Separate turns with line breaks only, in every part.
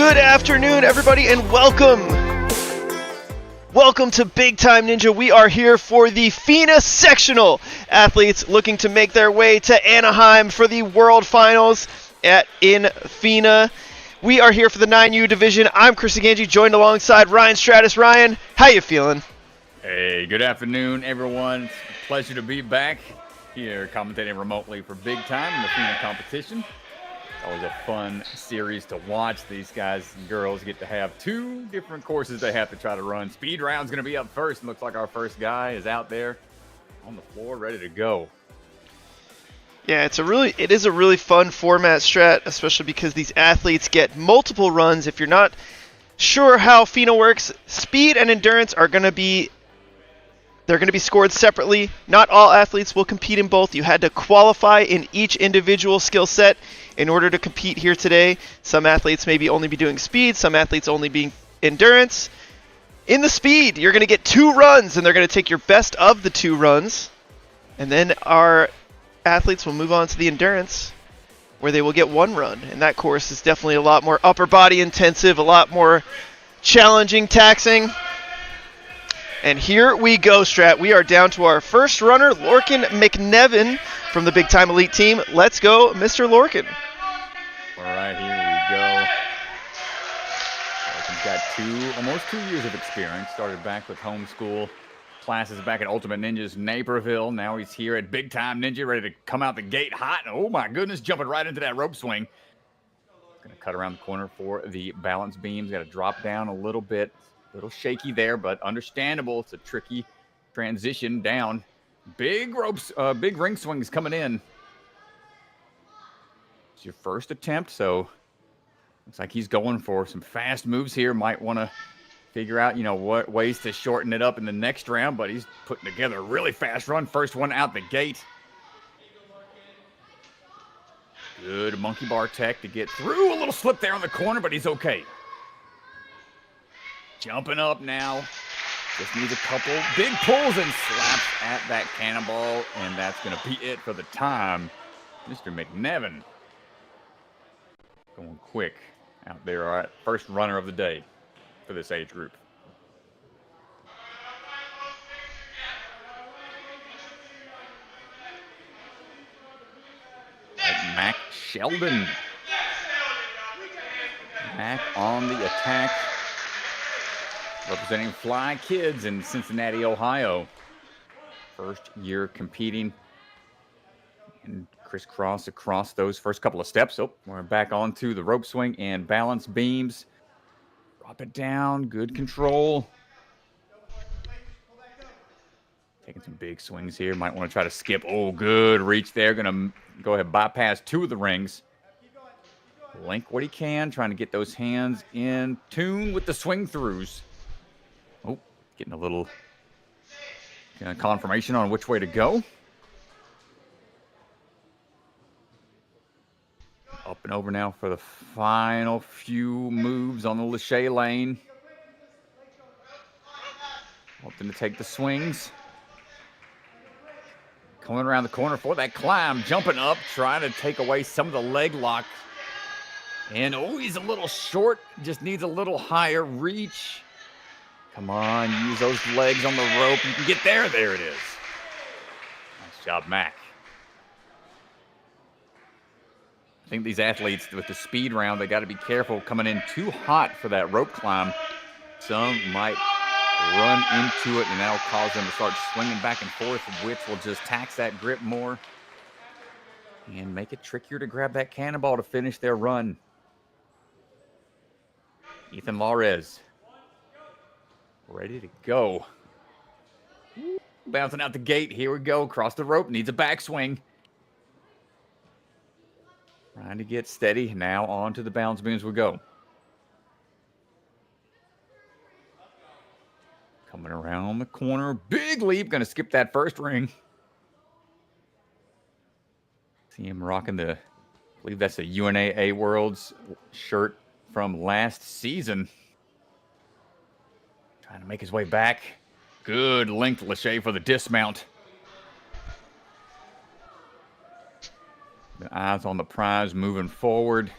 Good afternoon, everybody, and welcome. Welcome to Big Time Ninja. We are here for the FINA Sectional. Athletes looking to make their way to Anaheim for the World Finals in FINA. We are here for the 9U division. I'm Chris Aganji, joined alongside Ryan Stratus. Ryan, how you feeling?
Hey, good afternoon, everyone. It's a pleasure to be back here commentating remotely for Big Time in the FINA competition. Always a fun series to watch. These guys and girls get to have two different courses they have to try to run. Speed round's going to be up first, and looks like our first guy is out there on the floor ready to go.
Yeah, it is a really fun format, Strat, especially because these athletes get multiple runs. If you're not sure how FINA works, speed and endurance are going to be scored separately. Not all athletes will compete in both. You had to qualify in each individual skill set in order to compete here today. Some athletes maybe only be doing speed, some athletes only being endurance. In the speed, you're going to get 2 runs, and they're going to take your best of the 2 runs. And then our athletes will move on to the endurance, where they will get 1 run. And that course is definitely a lot more upper body intensive, a lot more challenging, taxing. And here we go, Strat. We are down to our first runner, Lorcan McNevin from the Big Time Elite team. Let's go, Mr. Lorcan.
All right, here we go. Lorcan's got almost 2 years of experience. Started back with homeschool classes back at Ultimate Ninjas Naperville. Now he's here at Big Time Ninja, ready to come out the gate hot. Oh my goodness, jumping right into that rope swing. Gonna cut around the corner for the balance beams. Got to drop down a little bit. A little shaky there, but understandable. It's a tricky transition down. Big ropes, big ring swings coming in. It's your first attempt, so looks like he's going for some fast moves here. Might want to figure out, what ways to shorten it up in the next round, but he's putting together a really fast run. First one out the gate. Good monkey bar tech to get through. A little slip there on the corner, but he's okay. Jumping up now. Just needs a couple big pulls and slaps at that cannonball, and that's going to be it for the time. Mr. McNevin going quick out there. All right, first runner of the day for this age group. Right, Mac Sheldon. Mac on the attack. Representing Fly Kids in Cincinnati, Ohio. First year competing. And crisscross across those first couple of steps. Oh, we're back onto the rope swing and balance beams. Drop it down. Good control. Taking some big swings here. Might want to try to skip. Oh, good reach there. Going to go ahead and bypass 2 of the rings. Link what he can. Trying to get those hands in tune with the swing throughs. Oh, getting a little confirmation on which way to go. Up and over now for the final few moves on the Lachey lane. Hoping to take the swings. Coming around the corner for that climb. Jumping up, trying to take away some of the leg lock. And, oh, he's a little short. Just needs a little higher reach. Come on, use those legs on the rope. You can get there. There it is. Nice job, Mac. I think these athletes with the speed round, they got to be careful coming in too hot for that rope climb. Some might run into it, and that'll cause them to start swinging back and forth, which will just tax that grip more and make it trickier to grab that cannonball to finish their run. Ethan Laurez. Ready to go. Bouncing out the gate. Here we go. Across the rope. Needs a backswing. Trying to get steady. Now on to the balance beams we go. Coming around the corner. Big leap. Going to skip that first ring. See him rocking I believe that's the UNAA Worlds shirt from last season. Trying to make his way back. Good length, Lachey, for the dismount. The eyes on the prize, moving forward.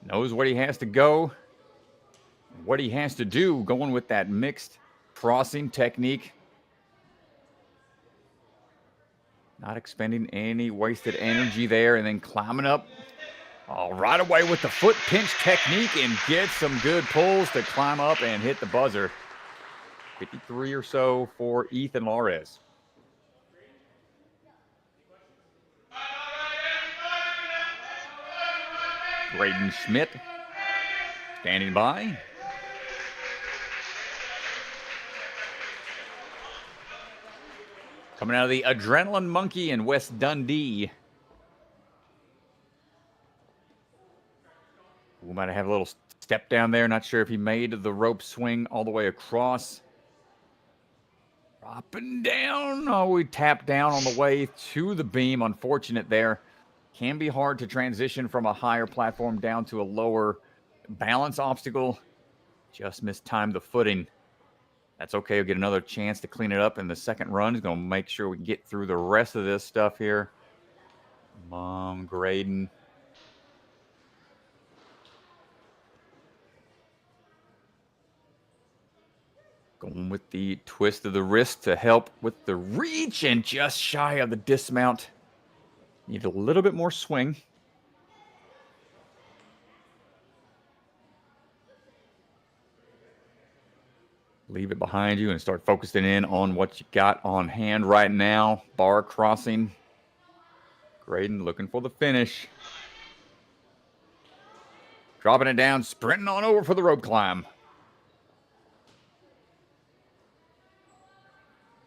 Knows what he has to go. what he has to do, going with that mixed crossing technique. Not expending any wasted energy there, and then climbing up right away with the foot pinch technique and get some good pulls to climb up and hit the buzzer. 53 or so for Ethan Lares. Braden Schmidt standing by. Coming out of the Adrenaline Monkey in West Dundee. We might have a little step down there. Not sure if he made the rope swing all the way across. Up and down. Oh, we tapped down on the way to the beam. Unfortunate there. Can be hard to transition from a higher platform down to a lower balance obstacle. Just mistimed the footing. That's okay. We'll get another chance to clean it up in the second run. He's going to make sure we get through the rest of this stuff here. Mom, Graydon. Going with the twist of the wrist to help with the reach, and just shy of the dismount. Need a little bit more swing. Leave it behind you and start focusing in on what you got on hand right now. Bar crossing. Graydon looking for the finish. Dropping it down, sprinting on over for the rope climb.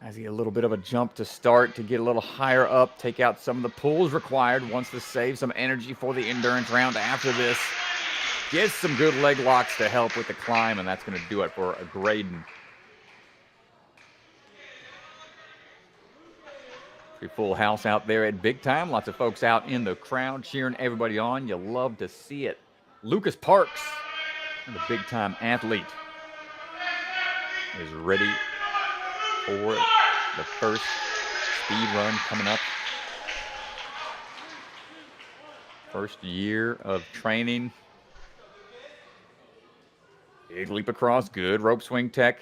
Has he a little bit of a jump to start to get a little higher up, take out some of the pulls required, wants to save some energy for the endurance round after this. Gets some good leg locks to help with the climb, and that's going to do it for a Graydon. Pretty full house out there at Big Time. Lots of folks out in the crowd cheering everybody on. You love to see it. Lucas Parks, the Big Time athlete, is ready for the first speed run coming up. First year of training. Big leap across, good rope swing tech.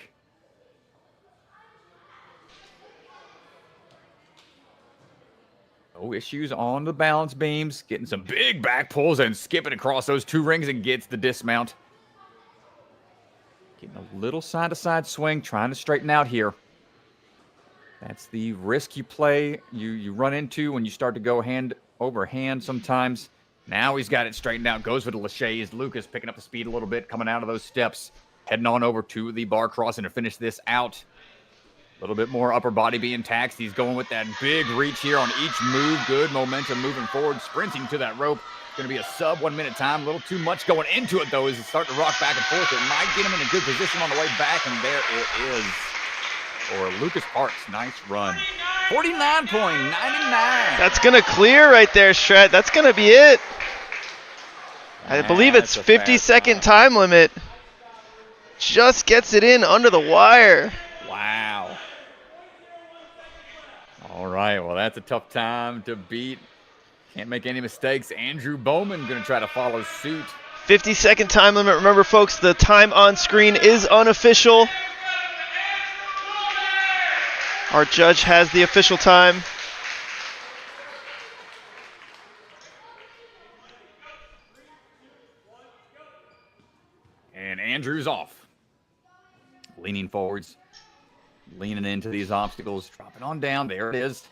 No issues on the balance beams. Getting some big back pulls and skipping across those two rings and gets the dismount. Getting a little side-to-side swing, trying to straighten out here. That's the risk you play, you run into when you start to go hand over hand sometimes. Now he's got it straightened out, goes for the laches. Lucas picking up the speed a little bit, coming out of those steps. Heading on over to the bar crossing to finish this out. A little bit more upper body being taxed. He's going with that big reach here on each move. Good momentum moving forward, sprinting to that rope. Going to be a sub 1 minute time. A little too much going into it, though, as it's starting to rock back and forth. It might get him in a good position on the way back, and there it is. For Lucas Parks, nice run. 49.99.
That's going to clear right there, Strat. That's going to be it. I believe it's 50-second time limit. Just gets it in under the wire.
Wow. All right, well, that's a tough time to beat. Can't make any mistakes. Andrew Bowman going to try to follow suit.
50-second time limit. Remember, folks, the time on screen is unofficial. Our judge has the official time.
And Andrew's off. Leaning forwards. Leaning into these obstacles. Dropping on down. There it is.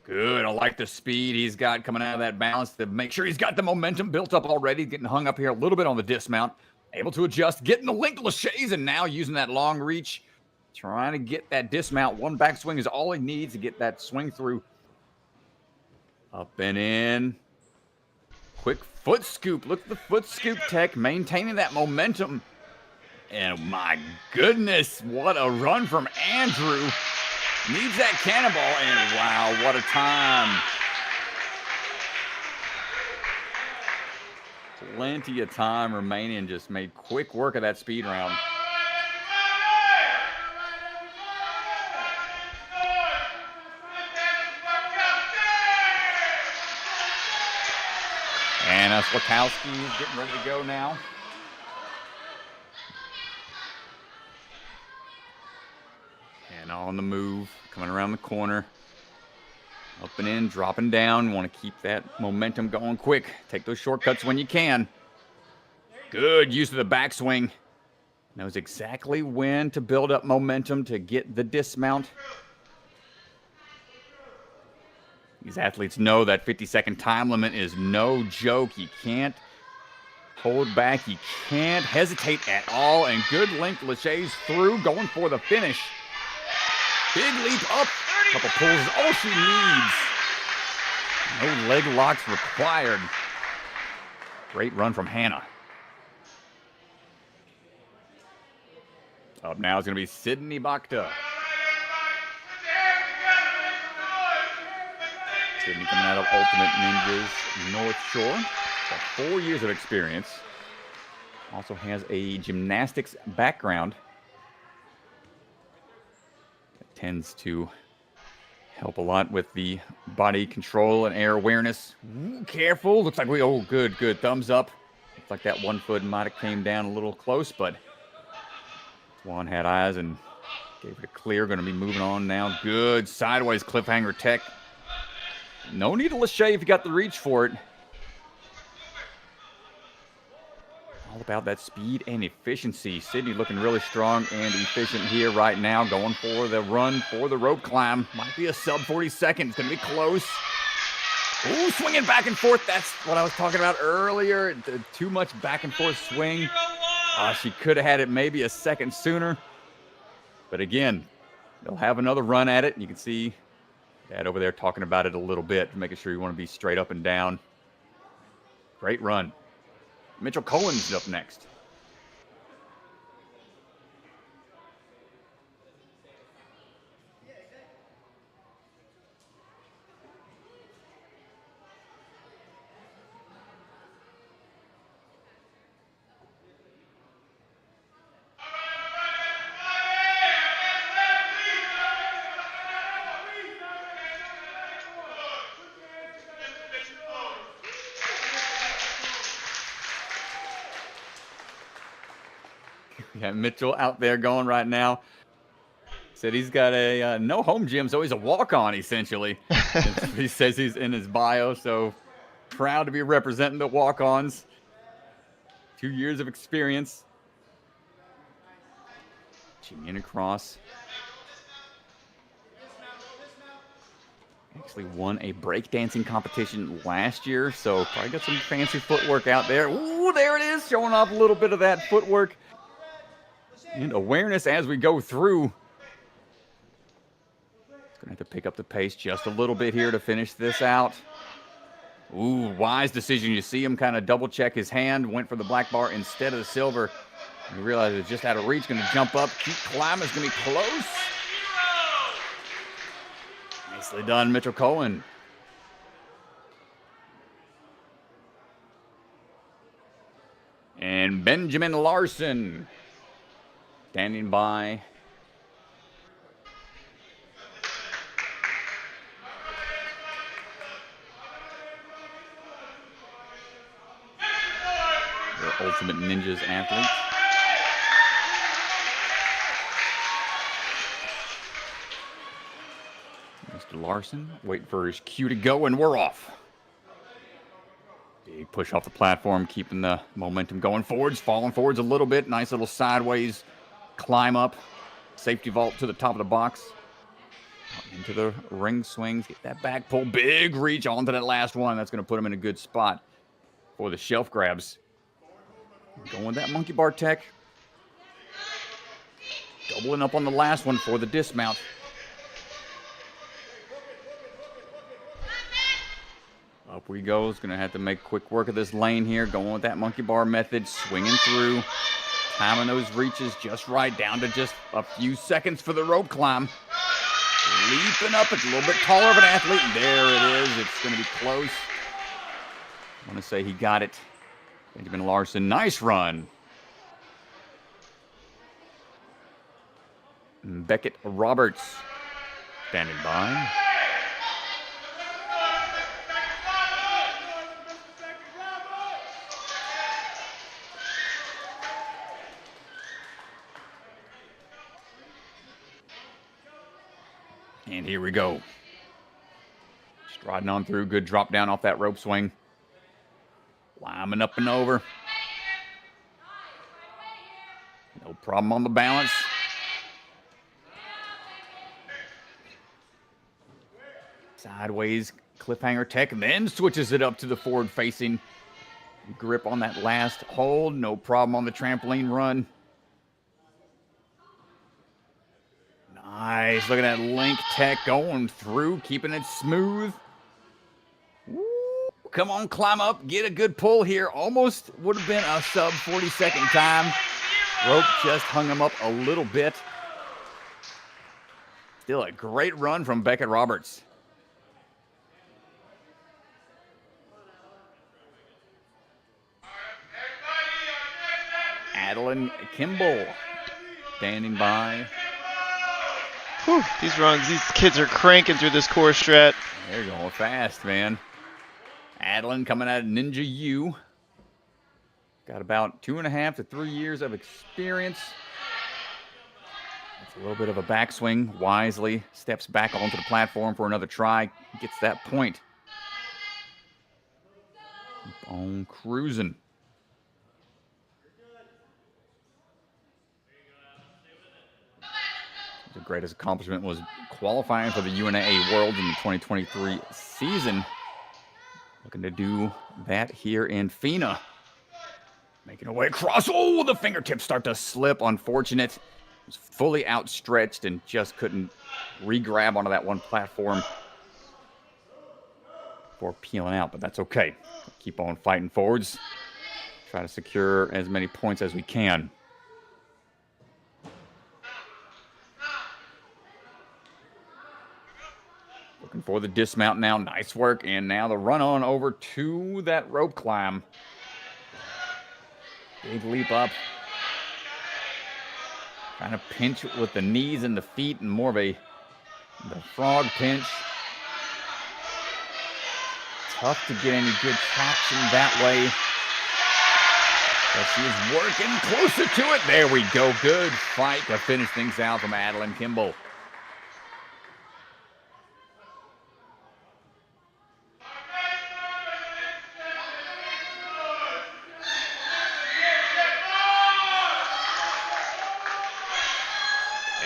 Good. I like the speed he's got coming out of that balance to make sure he's got the momentum built up already. Getting hung up here a little bit on the dismount. Able to adjust. Getting the link laches and now using that long reach. Trying to get that dismount. One backswing is all he needs to get that swing through. Up and in. Quick foot scoop. Look at the foot scoop tech. Maintaining that momentum. And my goodness, what a run from Andrew. Needs that cannonball. And wow, what a time. Plenty of time remaining. Just made quick work of that speed round. Anna Slakowski is getting ready to go now. Now on the move, coming around the corner. Up and in, dropping down. Want to keep that momentum going quick. Take those shortcuts when you can. Good use of the backswing. Knows exactly when to build up momentum to get the dismount. These athletes know that 50-second time limit is no joke. You can't hold back. You can't hesitate at all. And good length. Lachey's through, going for the finish. Big leap up. Couple pulls is all she needs. No leg locks required. Great run from Hannah. Up now is going to be Sydney Bakhta. Sydney coming out of Ultimate Ninjas North Shore. Got 4 years of experience. Also has a gymnastics background. That tends to help a lot with the body control and air awareness. Ooh, careful. Looks like oh, good. Thumbs up. Looks like that 1 foot might have came down a little close, but Swan had eyes and gave it a clear. Going to be moving on now. Good sideways cliffhanger tech. No need to Lachey if you got the reach for it. All about that speed and efficiency. Sydney looking really strong and efficient here right now. Going for the run for the rope climb. Might be a sub 40 seconds. It's going to be close. Ooh, swinging back and forth. That's what I was talking about earlier. Too much back and forth swing. She could have had it maybe a second sooner. But again, they'll have another run at it. You can see Dad over there talking about it a little bit, making sure you want to be straight up and down. Great run. Mitchell Cohen's up next. Yeah, Mitchell out there going right now. Said he's got a no home gym, so he's a walk-on, essentially. He says he's in his bio, so proud to be representing the walk-ons. 2 years of experience. Ching across. Actually won a breakdancing competition last year, so probably got some fancy footwork out there. Ooh, there it is, showing off a little bit of that footwork and awareness as we go through. It's going to have to pick up the pace just a little bit here to finish this out. Ooh, wise decision. You see him kind of double check his hand, went for the black bar instead of the silver. You realize it's just out of reach, going to jump up. Keep climbing, it's going to be close. Nicely done, Mitchell Cohen. And Benjamin Larson standing by. The Ultimate Ninjas athlete. Mr. Larson waiting for his cue to go, and we're off. Big push off the platform, keeping the momentum going forwards, falling forwards a little bit. Nice little sideways climb up. Safety vault to the top of the box. Into the ring swings. Get that back pull. Big reach onto that last one. That's going to put him in a good spot for the shelf grabs. Going with that monkey bar tech. Doubling up on the last one for the dismount. Up we go. He's going to have to make quick work of this lane here. Going with that monkey bar method. Swinging through. Timing those reaches just right, down to just a few seconds for the rope climb. Leaping up. It's a little bit taller of an athlete. And there it is. It's going to be close. I want to say he got it. Benjamin Larson, nice run. Beckett Roberts standing by. And here we go. Striding on through. Good drop down off that rope swing. Climbing up and over. No problem on the balance. Sideways cliffhanger tech, and then switches it up to the forward facing. Grip on that last hold. No problem on the trampoline run. Nice. Look at that link tech going through, keeping it smooth. Woo. Come on, climb up. Get a good pull here. Almost would have been a sub 40-second time. Rope just hung him up a little bit. Still a great run from Beckett Roberts. Adeline Kimball standing by.
Whew, these runs, these kids are cranking through this core strat.
They're going fast, man. Adeline coming out of Ninja U. Got about 2.5 to 3 years of experience. That's a little bit of a backswing. Wisely steps back onto the platform for another try. Gets that point. Keep on cruising. The greatest accomplishment was qualifying for the UNAA Worlds in the 2023 season. Looking to do that here in FINA. Making her way across. Oh, the fingertips start to slip. Unfortunate. Was fully outstretched and just couldn't re-grab onto that one platform before peeling out, but that's okay. Keep on fighting forwards. Try to secure as many points as we can. Looking for the dismount now. Nice work. And now the run on over to that rope climb. Big leap up. Trying to pinch with the knees and the feet and more of the frog pinch. Tough to get any good traction that way. But she is working closer to it. There we go. Good fight to finish things out from Adeline Kimball.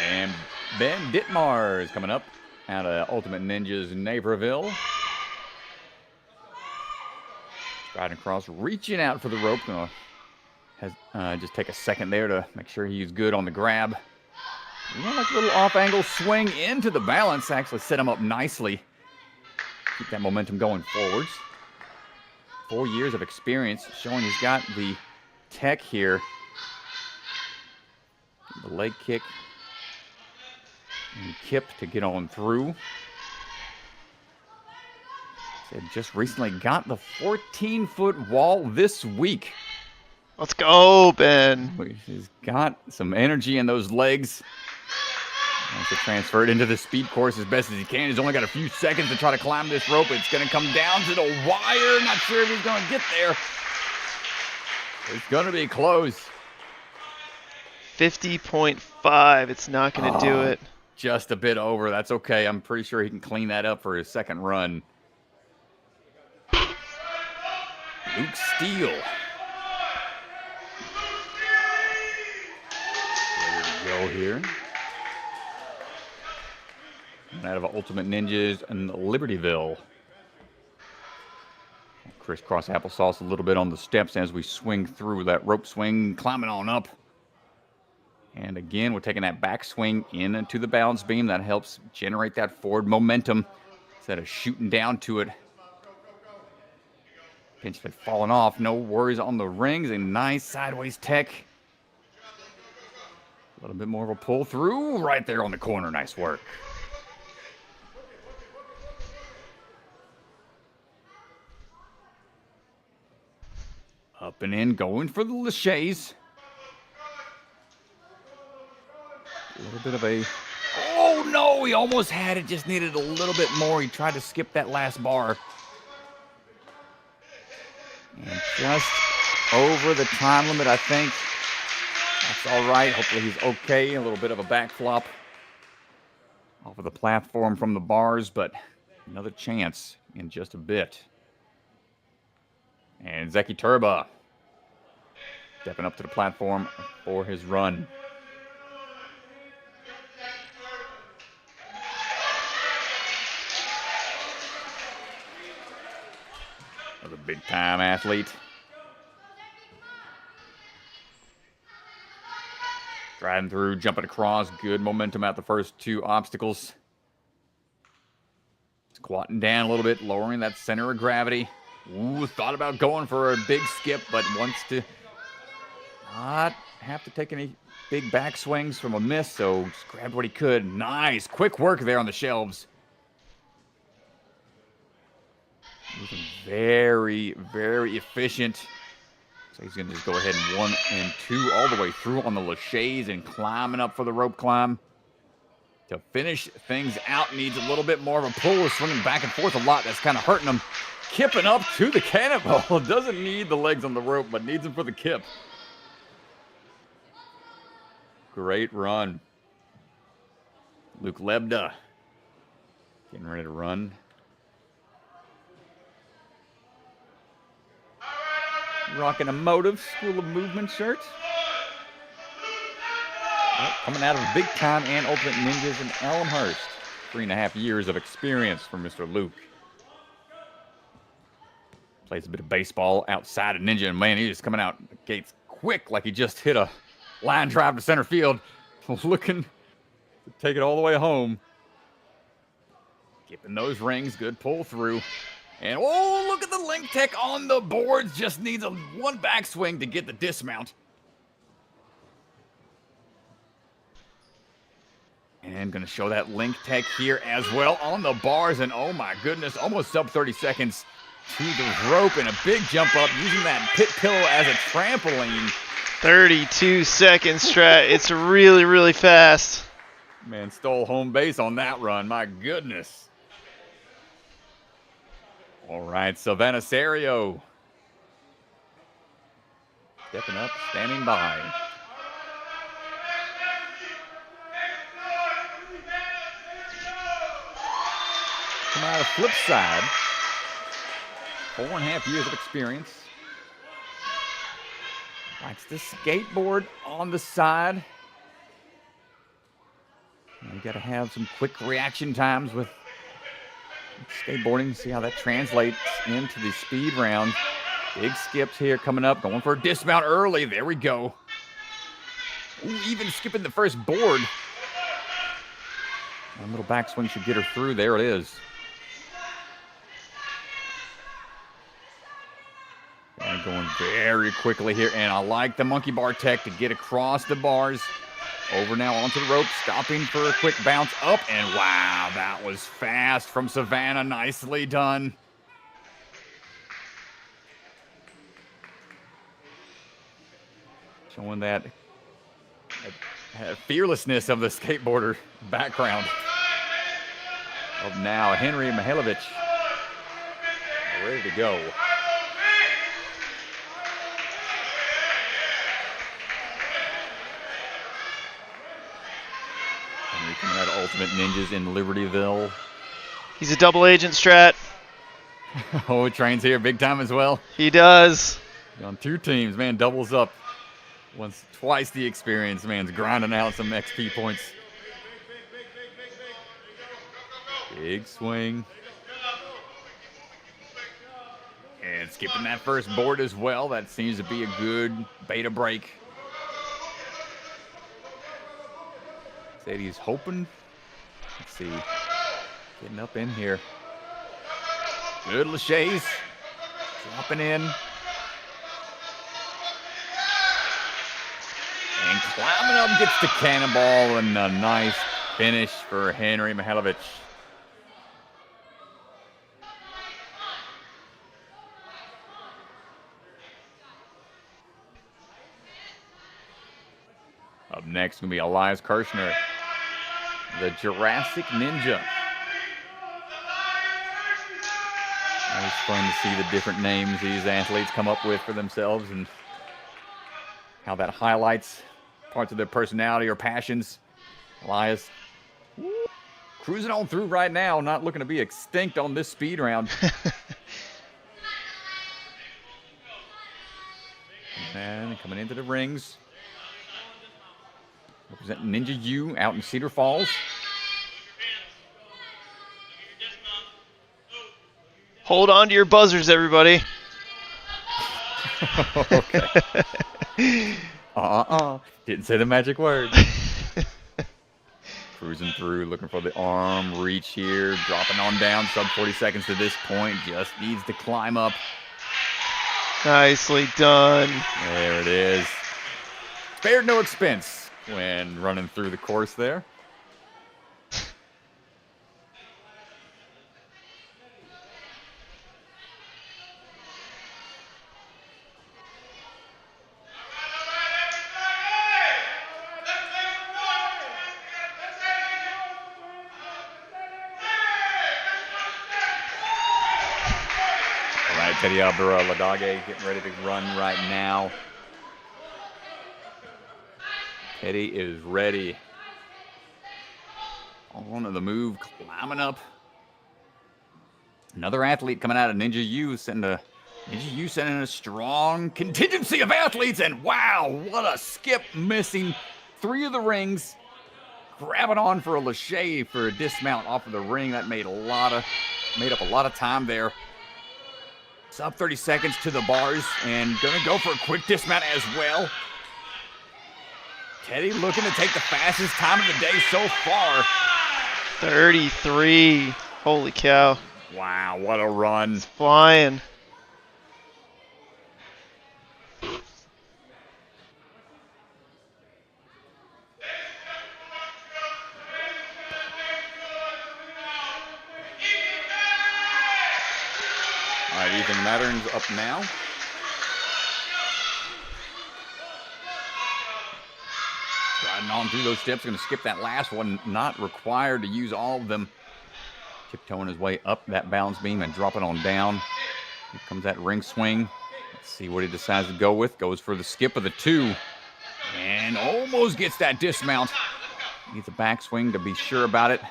And Ben Dittmar is coming up out of Ultimate Ninjas Naperville. Striding across, reaching out for the rope. Just take a second there to make sure he's good on the grab. Like a little off-angle swing into the balance. Actually set him up nicely. Keep that momentum going forwards. 4 years of experience, showing he's got the tech here. The leg kick. And kip to get on through. Said just recently got the 14-foot wall this week.
Let's go, Ben.
He's got some energy in those legs. Wants to transfer it into the speed course as best as he can. He's only got a few seconds to try to climb this rope. It's going to come down to the wire. Not sure if he's going to get there. It's going to be close.
50.5. It's not going to do it.
Just a bit over. That's okay. I'm pretty sure he can clean that up for his second run. Luke Steele. Ready to go here. And out of Ultimate Ninjas in Libertyville. Crisscross applesauce a little bit on the steps as we swing through that rope swing, climbing on up. And again, we're taking that back swing into the balance beam. That helps generate that forward momentum instead of shooting down to it. Pinch fit falling off. No worries on the rings. A nice sideways tech. A little bit more of a pull through right there on the corner. Nice work. Up and in, going for the laches. A little bit of a... Oh, no! He almost had it. Just needed a little bit more. He tried to skip that last bar. And just over the time limit, I think. That's all right. Hopefully he's okay. A little bit of a back flop. off of the platform from the bars, but another chance in just a bit. And Zeki Turba stepping up to the platform for his run. Another big-time athlete. Driving through, jumping across. Good momentum at the first two obstacles. Squatting down a little bit, lowering that center of gravity. Ooh, thought about going for a big skip, but wants to not have to take any big back swings from a miss, so just grabbed what he could. Nice. Quick work there on the shelves. Very, very efficient. So he's going to just go ahead and 1 and 2 all the way through on the laches and climbing up for the rope climb. To finish things out, needs a little bit more of a pull. Swinging back and forth a lot. That's kind of hurting him. Kipping up to the cannonball. Doesn't need the legs on the rope, but needs them for the kip. Great run. Luke Lebda getting ready to run. Rocking a Motive School of Movement shirt. Coming out of Big Time and Ultimate Ninjas in Elmhurst. 3.5 years of experience for Mr. Luke. Plays a bit of baseball outside of Ninja, and man, he's just coming out the gates quick like he just hit a line drive to center field. Looking to take it all the way home. Keeping those rings, good pull through. And oh, look at the link tech on the boards. Just needs a one backswing to get the dismount. And going to show that link tech here as well on the bars. And oh my goodness, almost sub 30 seconds to the rope and a big jump up using that pit pillow as a trampoline.
32 seconds, Strat. It's really, really fast.
Man, stole home base on that run. My goodness. All right, Savannah Serio. Stepping up, standing by. Come out of flip side. 4.5 years of experience. Likes the skateboard on the side. You got to have some quick reaction times with skateboarding. See how that translates into the speed round. Big skips here coming up. Going for a dismount early. There we go. Ooh, even skipping the first board. A little backswing should get her through. There it is. And going very quickly here. And I like the monkey bar tech to get across the bars. Over now onto the rope. Stopping for a quick bounce up. And wow, that was fast from Savannah. Nicely done. Showing that fearlessness of the skateboarder background. Of now, Henry Mihailovich. Ready to go. Henry coming out of Ultimate Ninjas in Libertyville.
He's a double agent, Strat.
Oh, trains here big time as well.
He does.
On two teams, man, doubles up. Twice the experience, man's grinding out some XP points. Big swing. And skipping that first board as well. That seems to be a good beta break. Said he's hoping. Let's see. Getting up in here. Good laches. Dropping in. And climbing up gets the cannonball and a nice finish for Henry Mihailovich. Up next going to be Elias Kirshner, the Jurassic Ninja. Always fun to see the different names these athletes come up with for themselves and how that highlights parts of their personality or passions. Elias cruising on through right now, not looking to be extinct on this speed round. And coming into the rings. Representing Ninja U out in Cedar Falls.
Hold on to your buzzers, everybody.
Okay. Didn't say the magic word. Cruising through, looking for the arm reach here. Dropping on down, sub 40 seconds to this point. Just needs to climb up.
Nicely done.
There it is. Spared no expense when running through the course there. Teddy Ladage getting ready to run right now. Teddy is ready. On the move, climbing up. Another athlete coming out of Ninja U sending a strong contingency of athletes, and wow, what a skip, missing 3 of the rings. Grabbing on for a Lachey for a dismount off of the ring. That made up a lot of time there. Sub 30 seconds to the bars, and gonna go for a quick dismount as well. Teddy looking to take the fastest time of the day so far.
33. Holy cow.
Wow, what a run.
It's flying.
All right, Ethan Mattern's up now. Riding on through those steps, going to skip that last one. Not required to use all of them. Tiptoeing his way up that balance beam and dropping on down. Here comes that ring swing. Let's see what he decides to go with. Goes for the skip of the 2. And almost gets that dismount. Needs a backswing to be sure about it.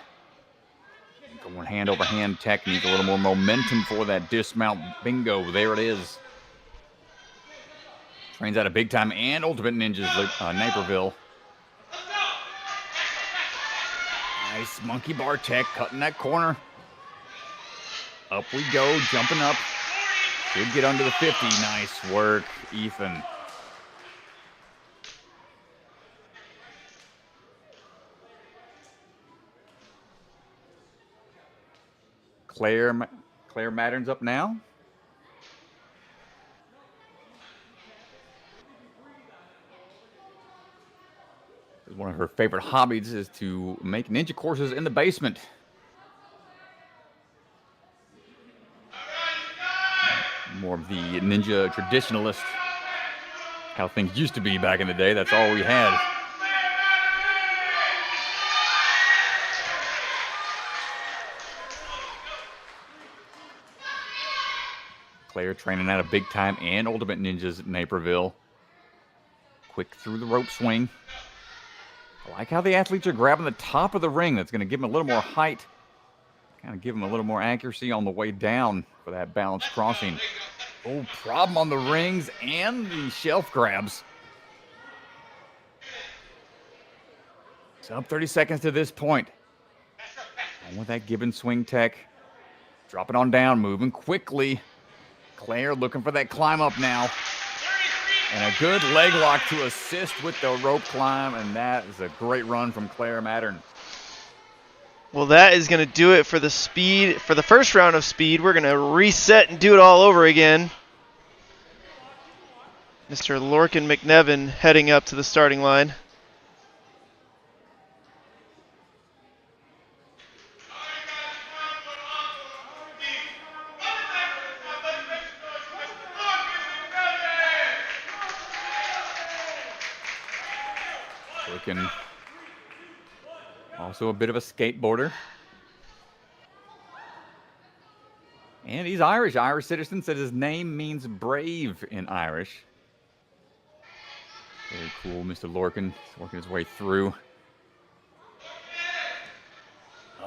Going hand over hand tech, needs a little more momentum for that dismount. Bingo, there it is. Trains out of Big Time and Ultimate Ninjas, Naperville. Nice monkey bar tech, cutting that corner. Up we go, jumping up. Should get under the 50. Nice work, Ethan. Claire Mattern's up now. One of her favorite hobbies is to make ninja courses in the basement. More of the ninja traditionalist. How things used to be back in the day. That's all we had. Claire training out of Big Time and Ultimate Ninjas at Naperville. Quick through the rope swing. I like how the athletes are grabbing the top of the ring. That's going to give them a little more height. Kind of give them a little more accuracy on the way down for that balance crossing. Oh, problem on the rings and the shelf grabs. Sub 30 seconds to this point. And with that Gibbon swing tech. Dropping on down, moving quickly. Claire looking for that climb up now. And a good leg lock to assist with the rope climb, and that is a great run from Claire Mattern.
Well, that is going to do it for the speed. For the first round of speed, we're going to reset and do it all over again. Mr. Lorcan McNevin heading up to the starting line.
Lorcan, also a bit of a skateboarder. And he's Irish. Irish citizen, said his name means brave in Irish. Very cool, Mr. Lorcan. He's working his way through.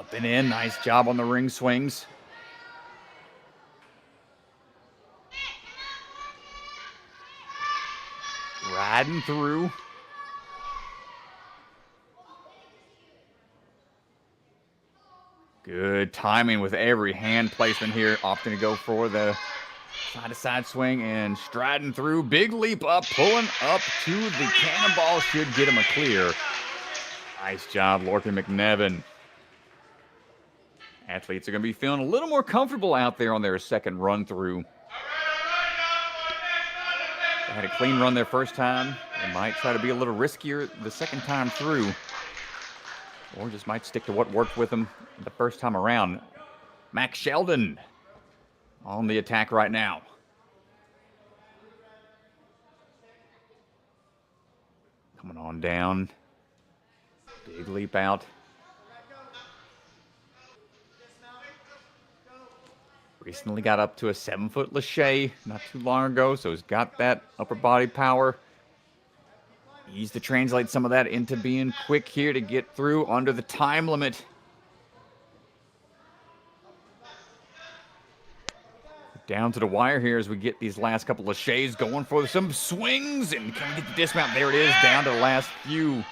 Up and in. Nice job on the ring swings. Riding through. Good timing with every hand placement here. Opting to go for the side-to-side swing and striding through. Big leap up, pulling up to the cannonball. Should get him a clear. Nice job, Lorcan McNevin. Athletes are going to be feeling a little more comfortable out there on their second run through. They had a clean run their first time. They might try to be a little riskier the second time through. Or just might stick to what worked with them the first time around. Max Sheldon on the attack right now. Coming on down. Big leap out. Recently got up to a 7-foot lache not too long ago, so he's got that upper body power. Needs to translate some of that into being quick here to get through under the time limit. Down to the wire here as we get these last couple of laches going for some swings. And can we get the dismount? There it is, down to the last few.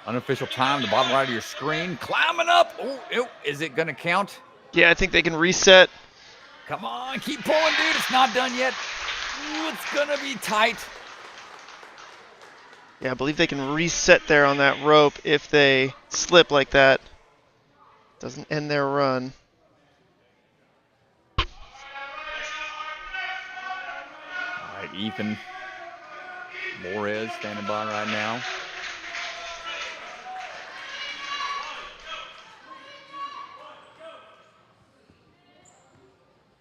Unofficial time, the bottom right of your screen. Climbing up. Oh, is it going to count?
Yeah, I think they can reset.
Come on, keep pulling, dude. It's not done yet. Ooh, it's going to be tight.
Yeah, I believe they can reset there on that rope if they slip like that. Doesn't end their run.
All right, Ethan Morez standing by right now.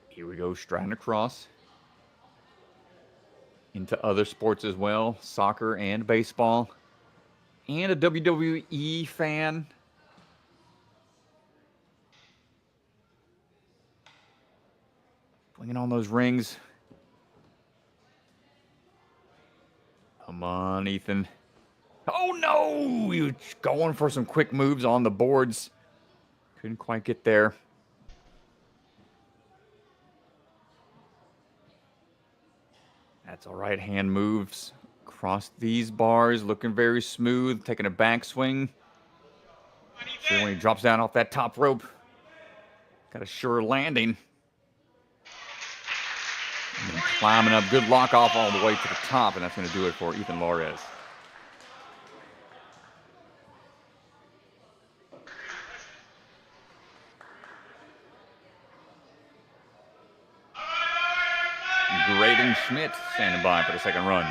Here we go, striding across into other sports as well, soccer and baseball, and a WWE fan. Bringing on those rings. Come on, Ethan. Oh, no! You're going for some quick moves on the boards. Couldn't quite get there. That's all right. Hand moves across these bars, looking very smooth, taking a backswing. So when he drops down off that top rope, got a sure landing. And then climbing up, good lock off all the way to the top, and that's going to do it for Ethan Lores. Graydon Schmidt standing by for the second run.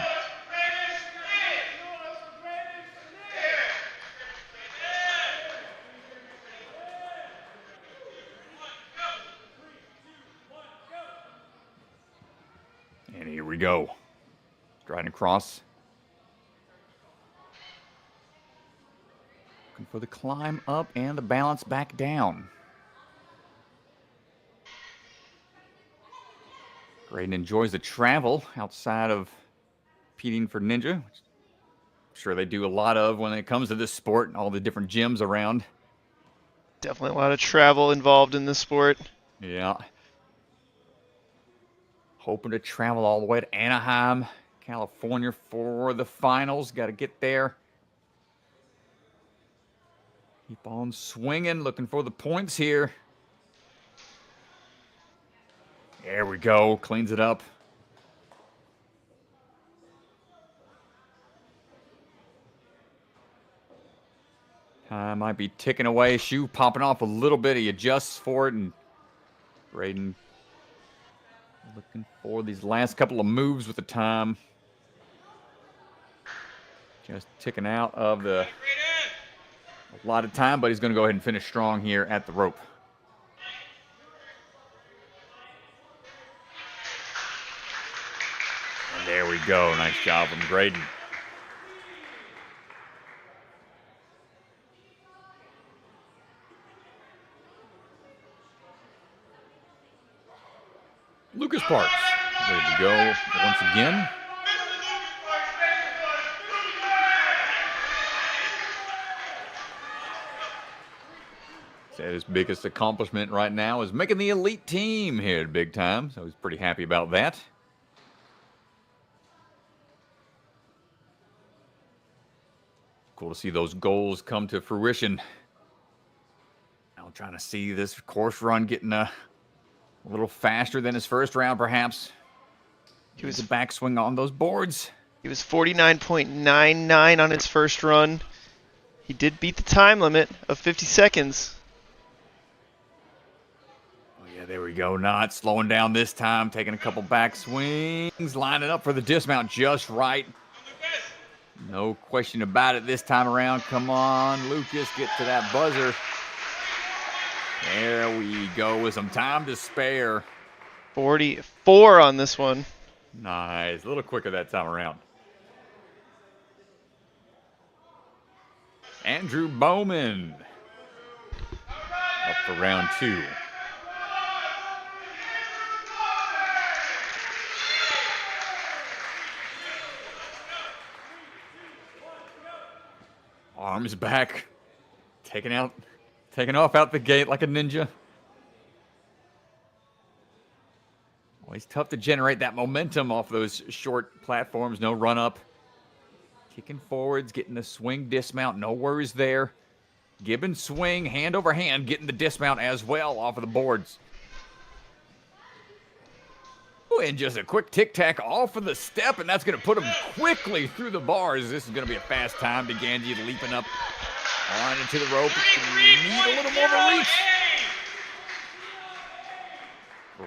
And here we go. Striding across. Looking for the climb up and the balance back down. Graydon enjoys the travel outside of competing for Ninja, which I'm sure they do a lot of when it comes to this sport and all the different gyms around.
Definitely a lot of travel involved in this sport.
Yeah. Hoping to travel all the way to Anaheim, California for the finals. Got to get there. Keep on swinging, looking for the points here. There we go. Cleans it up. Time might be ticking away. Shoe popping off a little bit. He adjusts for it, and Graydon looking for these last couple of moves with the time. Just ticking out of a lot of time, but he's going to go ahead and finish strong here at the rope. And there we go. Nice job from Graydon. Lucas Parks, ready to go once again. his biggest accomplishment right now is making the elite team here at Big Time, so he's pretty happy about that. Cool to see those goals come to fruition. Now trying to see this course run getting a little faster than his first round, perhaps. He was a backswing on those boards.
He was 49.99 on his first run. He did beat the time limit of 50 seconds.
Oh, yeah, there we go. Not slowing down this time. Taking a couple back swings. Lining up for the dismount just right. No question about it this time around. Come on, Lucas. Get to that buzzer. There we go with some time to spare.
44 on this one.
Nice. A little quicker that time around. Andrew Bowman up for round 2. Arms back, taking off out the gate like a ninja. Always tough to generate that momentum off those short platforms, no run up. Kicking forwards, getting the swing dismount, no worries there. Gibbons swing, hand over hand, getting the dismount as well off of the boards. Ooh, and just a quick tic-tac off of the step, and that's going to put him quickly through the bars. This is going to be a fast time. DeGangi leaping up on into the rope. Need a little more of a reach.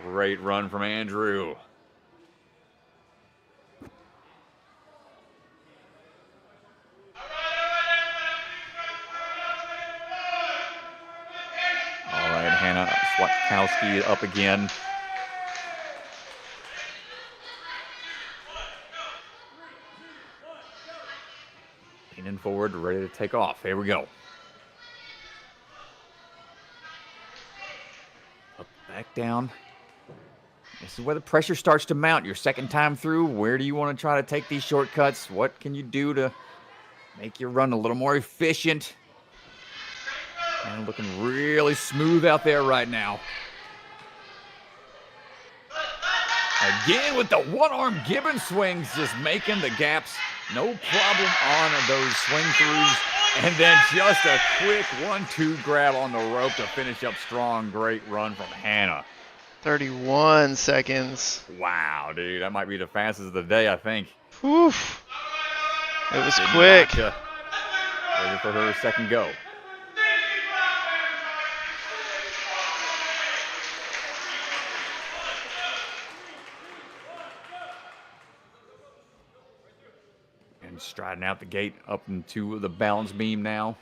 Great run from Andrew. All right, Hannah Swatkowski up again. Leaning forward, ready to take off. Here we go. Up, back down. This is where the pressure starts to mount. Your second time through, where do you want to try to take these shortcuts? What can you do to make your run a little more efficient? And looking really smooth out there right now. Again with the one-arm Gibbons swings, just making the gaps. No problem on those swing throughs. And then just a quick 1-2 grab on the rope to finish up strong. Great run from Hannah.
31 seconds.
Wow, dude. That might be the fastest of the day, I think.
Whew. It was quick.
Ready for her second go. And striding out the gate up into the balance beam now.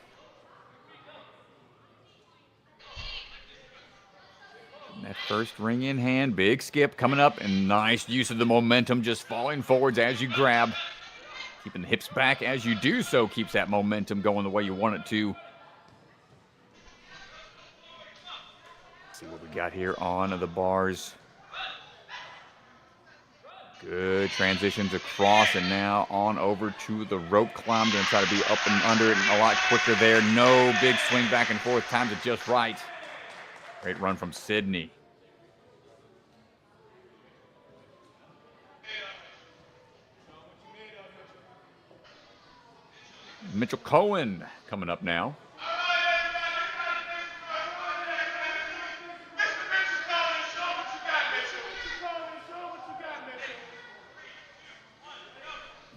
That first ring in hand, big skip coming up, and nice use of the momentum, just falling forwards as you grab. Keeping the hips back as you do so keeps that momentum going the way you want it to. Let's see what we got here on the bars. Good transitions across and now on over to the rope climb. Going to try to be up and under it a lot quicker there. No big swing back and forth. Times it just right. Great run from Sydney. Mitchell Cohen coming up now.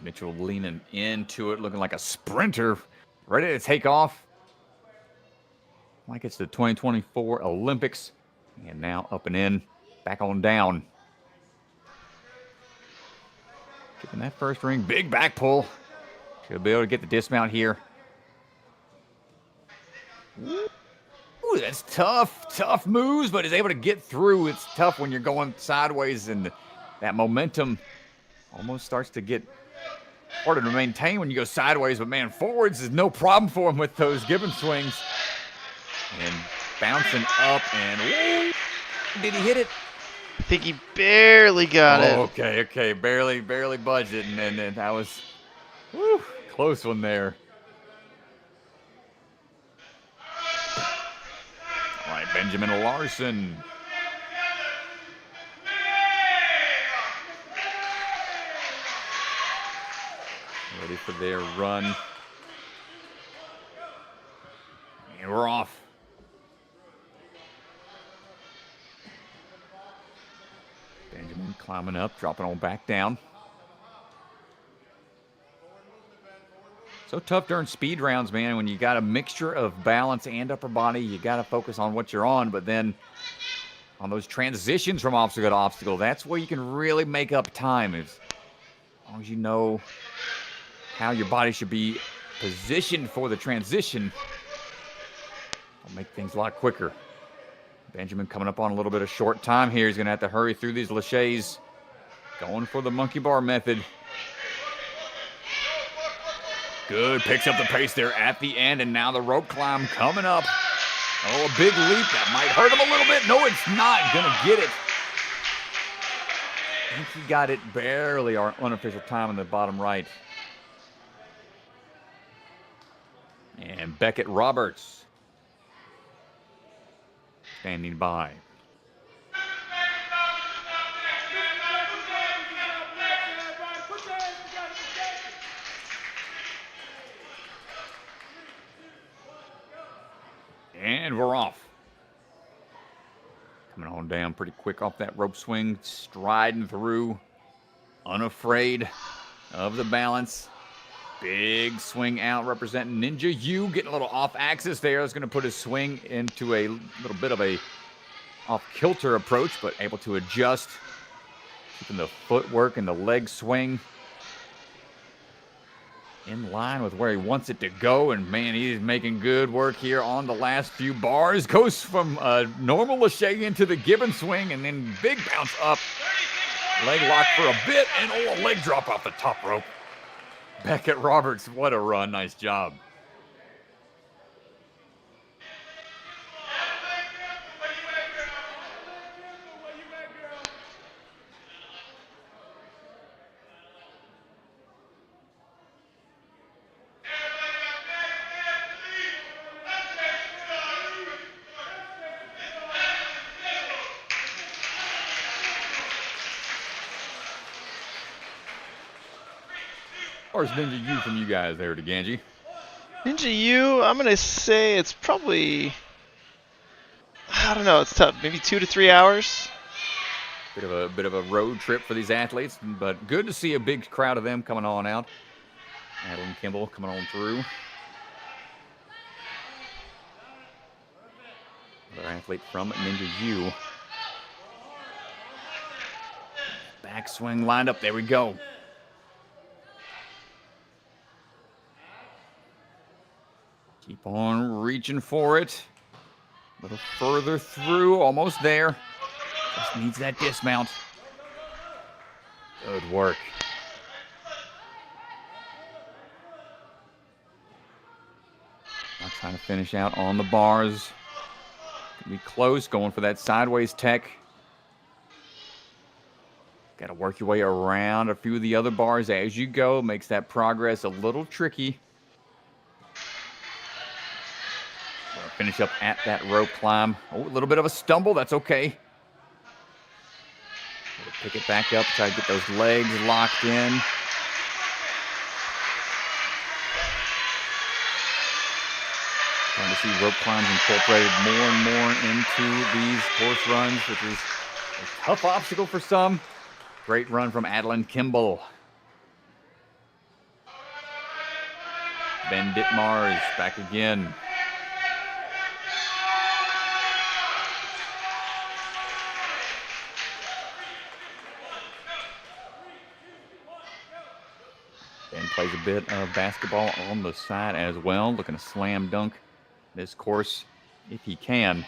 Mitchell leaning into it, looking like a sprinter, ready to take off. Like it's the 2024 Olympics. And now up and in, back on down. Getting that first ring, big back pull. Should be able to get the dismount here. Ooh, that's tough moves, but is able to get through. It's tough when you're going sideways and that momentum almost starts to get harder to maintain when you go sideways, but man, forwards is no problem for him with those Gibbons swings. And bouncing up and woo, did he hit it?
I think he barely got it.
Okay, barely budged it, and then that was close one there. Benjamin Larson. Ready for their run. And we're off. Benjamin climbing up, dropping on back down. So tough during speed rounds, man, when you got a mixture of balance and upper body. You got to focus on what you're on, but then on those transitions from obstacle to obstacle, that's where you can really make up time. As long as you know how your body should be positioned for the transition, it'll make things a lot quicker. Benjamin coming up on a little bit of short time here. He's going to have to hurry through these laches. Going for the monkey bar method. Good, picks up the pace there at the end, and now the rope climb coming up. Oh, a big leap. That might hurt him a little bit. No, it's not. Gonna get it. I think he got it barely, our unofficial time in the bottom right. And Beckett Roberts standing by. And we're off. Coming on down pretty quick off that rope swing, striding through, unafraid of the balance. Big swing out representing Ninja U, getting a little off axis there. Is going to put his swing into a little bit of a off kilter approach, but able to adjust, keeping the footwork and the leg swing in line with where he wants it to go. And man, he's making good work here on the last few bars. Goes from a normal lache into the Gibbon swing, and then big bounce up. Leg lock for a bit, and a leg drop off the top rope. Beckett Roberts, what a run. Nice job. Or is Ninja U from you guys there to Ganji?
Ninja U, I'm gonna say it's probably, I don't know, it's tough. Maybe 2 to 3 hours.
Bit of a road trip for these athletes, but good to see a big crowd of them coming on out. Adeline Kimball coming on through. Another athlete from Ninja U. Backswing lined up. There we go. Keep on reaching for it. A little further through, almost there. Just needs that dismount. Good work. Now trying to finish out on the bars. Can be close, going for that sideways tech. Got to work your way around a few of the other bars as you go. Makes that progress a little tricky. Finish up at that rope climb. Oh, a little bit of a stumble. That's okay. Pick it back up. Try to get those legs locked in. Trying to see rope climbs incorporated more and more into these course runs, which is a tough obstacle for some. Great run from Adeline Kimball. Ben Dittmars back again. Ben plays a bit of basketball on the side as well, looking to slam dunk this course if he can.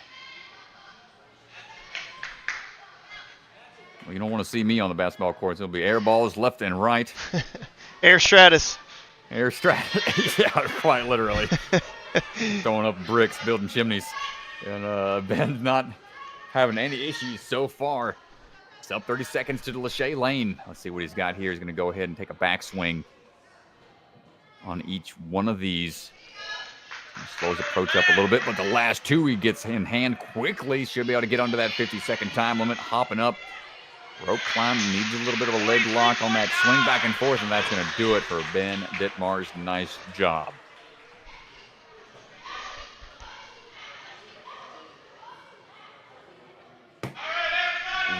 Well, you don't want to see me on the basketball courts. There'll be air balls left and right.
Air Stratus.
Air Stratus. Yeah, quite literally. Throwing up bricks, building chimneys. And Ben's not having any issues so far. It's up 30 seconds to the Lachey lane. Let's see what he's got here. He's going to go ahead and take a backswing on each one of these. He slows approach up a little bit, but the last two he gets in hand quickly. Should be able to get under that 50-second time limit. Hopping up. Rope climb needs a little bit of a leg lock on that swing back and forth, and that's going to do it for Ben Ditmars. Nice job.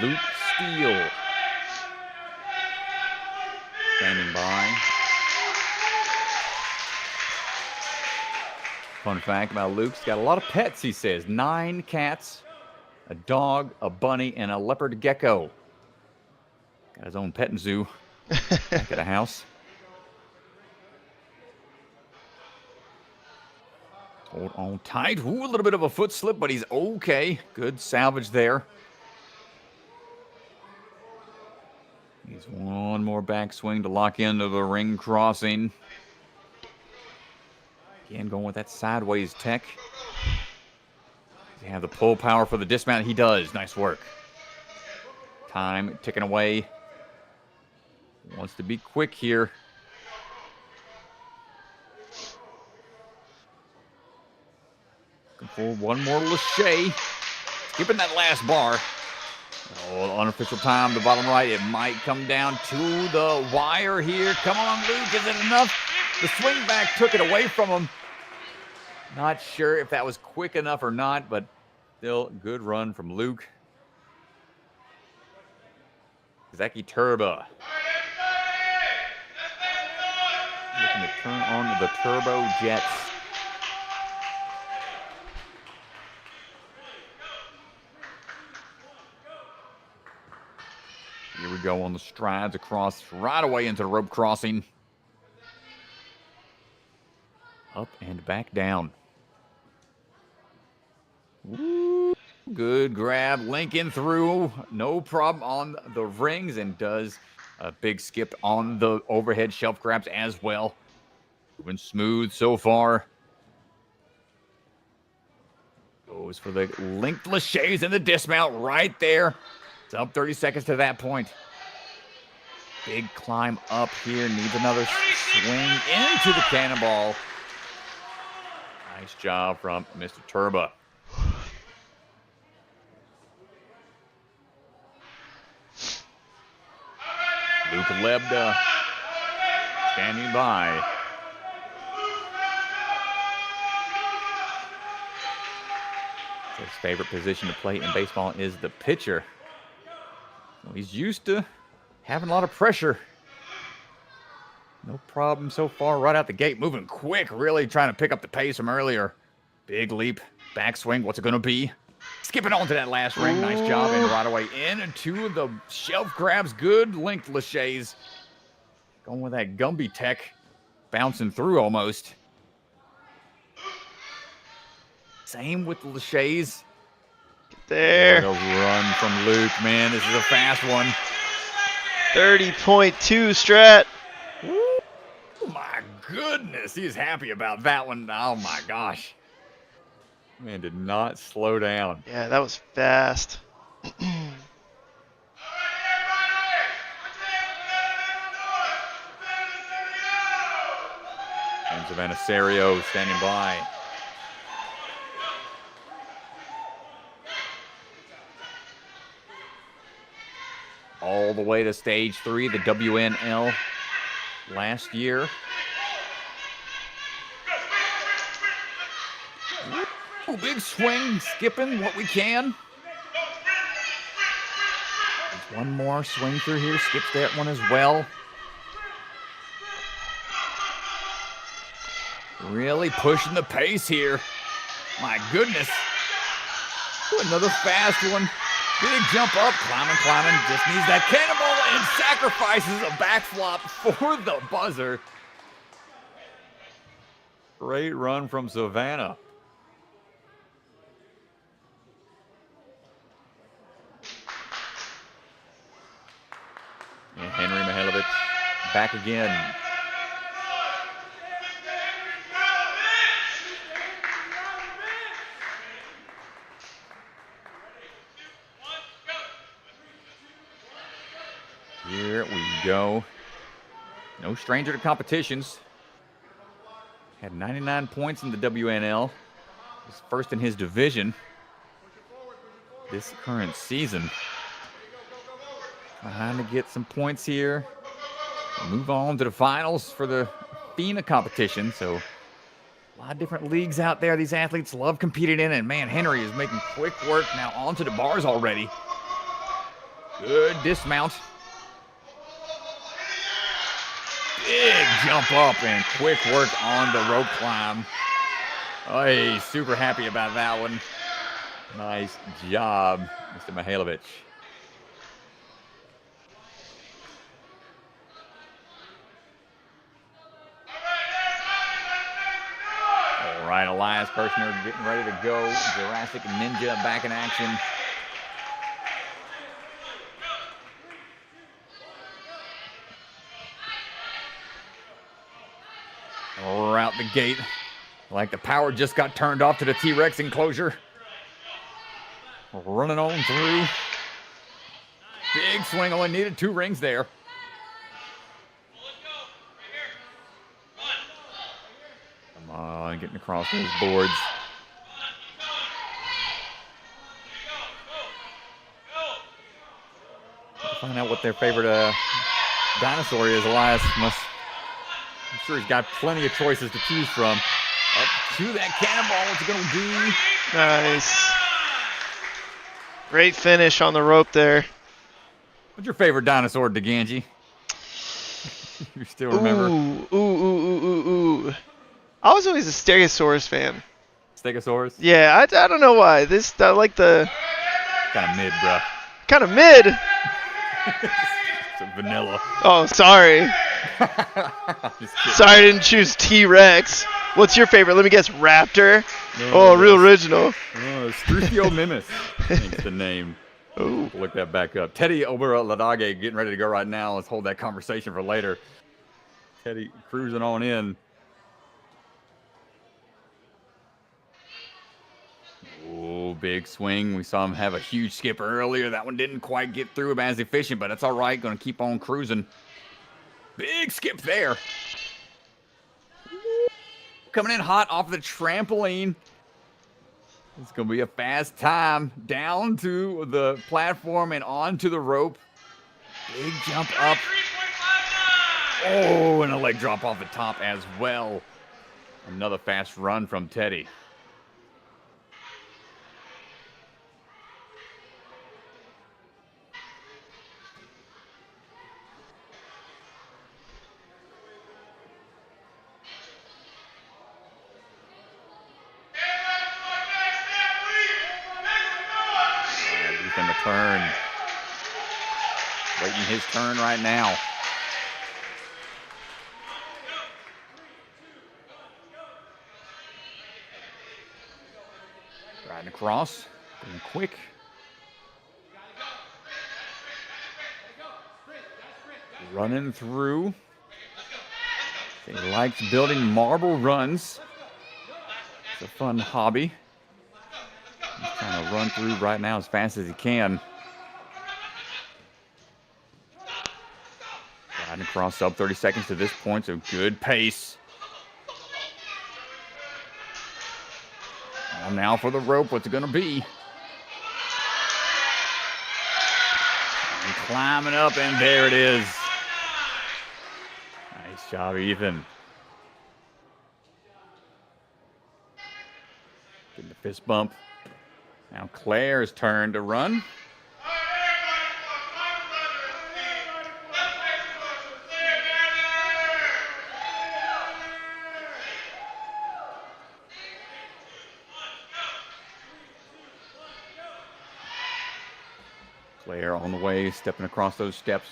Luke Steele standing by. Fun fact about Luke's got a lot of pets, he says. 9 cats, a dog, a bunny, and a leopard gecko. Got his own petting zoo back at the house. Hold on tight. Ooh, a little bit of a foot slip, but he's okay. Good salvage there. He's one more backswing to lock into the ring crossing. Again, going with that sideways tech. Does he have the pull power for the dismount? He does. Nice work. Time ticking away. Wants to be quick here. Looking for one more Lachey. Skipping that last bar. Oh, unofficial time, the bottom right. It might come down to the wire here. Come on, Luke. Is it enough? The swing back took it away from him. Not sure if that was quick enough or not, but still good run from Luke. Zeki Turbo. Looking to turn on the Turbo Jets. Here we go on the strides across right away into the rope crossing. Up and back down. Woo. Good grab. Lincoln through. No problem on the rings, and does a big skip on the overhead shelf grabs as well. Moving smooth so far. Goes for the linked Lachey's and the dismount right there. It's up 30 seconds to that point. Big climb up here. Needs another swing into the cannonball. Nice job from Mr. Turbo. Luke Lebda standing by. His favorite position to play in baseball is the pitcher. Well, he's used to having a lot of pressure. No problem so far right out the gate. Moving quick, really trying to pick up the pace from earlier. Big leap, backswing. What's it going to be? Skipping on to that last ring. Nice job. And right away into the shelf grabs. Good linked Lachey's. Going with that Gumby tech. Bouncing through almost. Same with the Lachey's.
There.
What a run from Luke, man. This is a fast one.
30.2 Strat.
Oh my goodness. He is happy about that one. Oh my gosh. Man, did not slow down.
Yeah, that was fast.
And Savannah Serio standing by. All the way to stage 3, the WNL last year. Ooh, big swing, skipping what we can. There's one more swing through here, skips that one as well. Really pushing the pace here. My goodness. Ooh, another fast one. Big jump up, climbing. Just needs that cannonball and sacrifices a backflop for the buzzer. Great run from Savannah. And Henry Mihailovic back again. Here we go. No stranger to competitions. Had 99 points in the WNL. Was first in his division this current season. Trying to get some points here. Move on to the finals for the FINA competition. So a lot of different leagues out there these athletes love competing in. And man, Henry is making quick work now onto the bars already. Good dismount. Big jump up and quick work on the rope climb. Oh, he's super happy about that one. Nice job, Mr. Mihailovic. All right, Elias Kirshner getting ready to go. Jurassic Ninja back in action. We're out the gate. Like the power just got turned off to the T-Rex enclosure. Running on through. Big swing, only needed 2 rings there. Come on, getting across those boards. Find out what their favorite dinosaur is. Elias must. I'm sure he's got plenty of choices to choose from. Up to that cannonball, what's it going to do?
Nice. Great finish on the rope there.
What's your favorite dinosaur, DeGangi? You still remember?
Ooh. I was always a Stegosaurus fan.
Stegosaurus?
Yeah, I don't know why. I like the...
Kind of mid, bro.
Kind of mid?
It's a vanilla.
Oh, sorry. Sorry I didn't choose T-Rex. What's your favorite? Let me guess, Raptor? No, real original.
Struthiomimus, I think's the name.
Ooh.
Look that back up. Teddy Oberladage getting ready to go right now. Let's hold that conversation for later. Teddy cruising on in. Oh, big swing. We saw him have a huge skip earlier. That one didn't quite get through him as efficient, but that's all right. Going to keep on cruising. Big skip there. Coming in hot off the trampoline. It's going to be a fast time. Down to the platform and onto the rope. Big jump up. Oh, and a leg drop off the top as well. Another fast run from Teddy. In the turn. Waiting his turn right now. Riding across. Going quick. Running through. He likes building marble runs. It's a fun hobby. He's trying to run through right now as fast as he can. Riding across sub 30 seconds to this point, so good pace. And now for the rope, what's it going to be? And climbing up, and there it is. Nice job, Ethan. Getting the fist bump. Now Claire's turn to run. Claire on the way, stepping across those steps.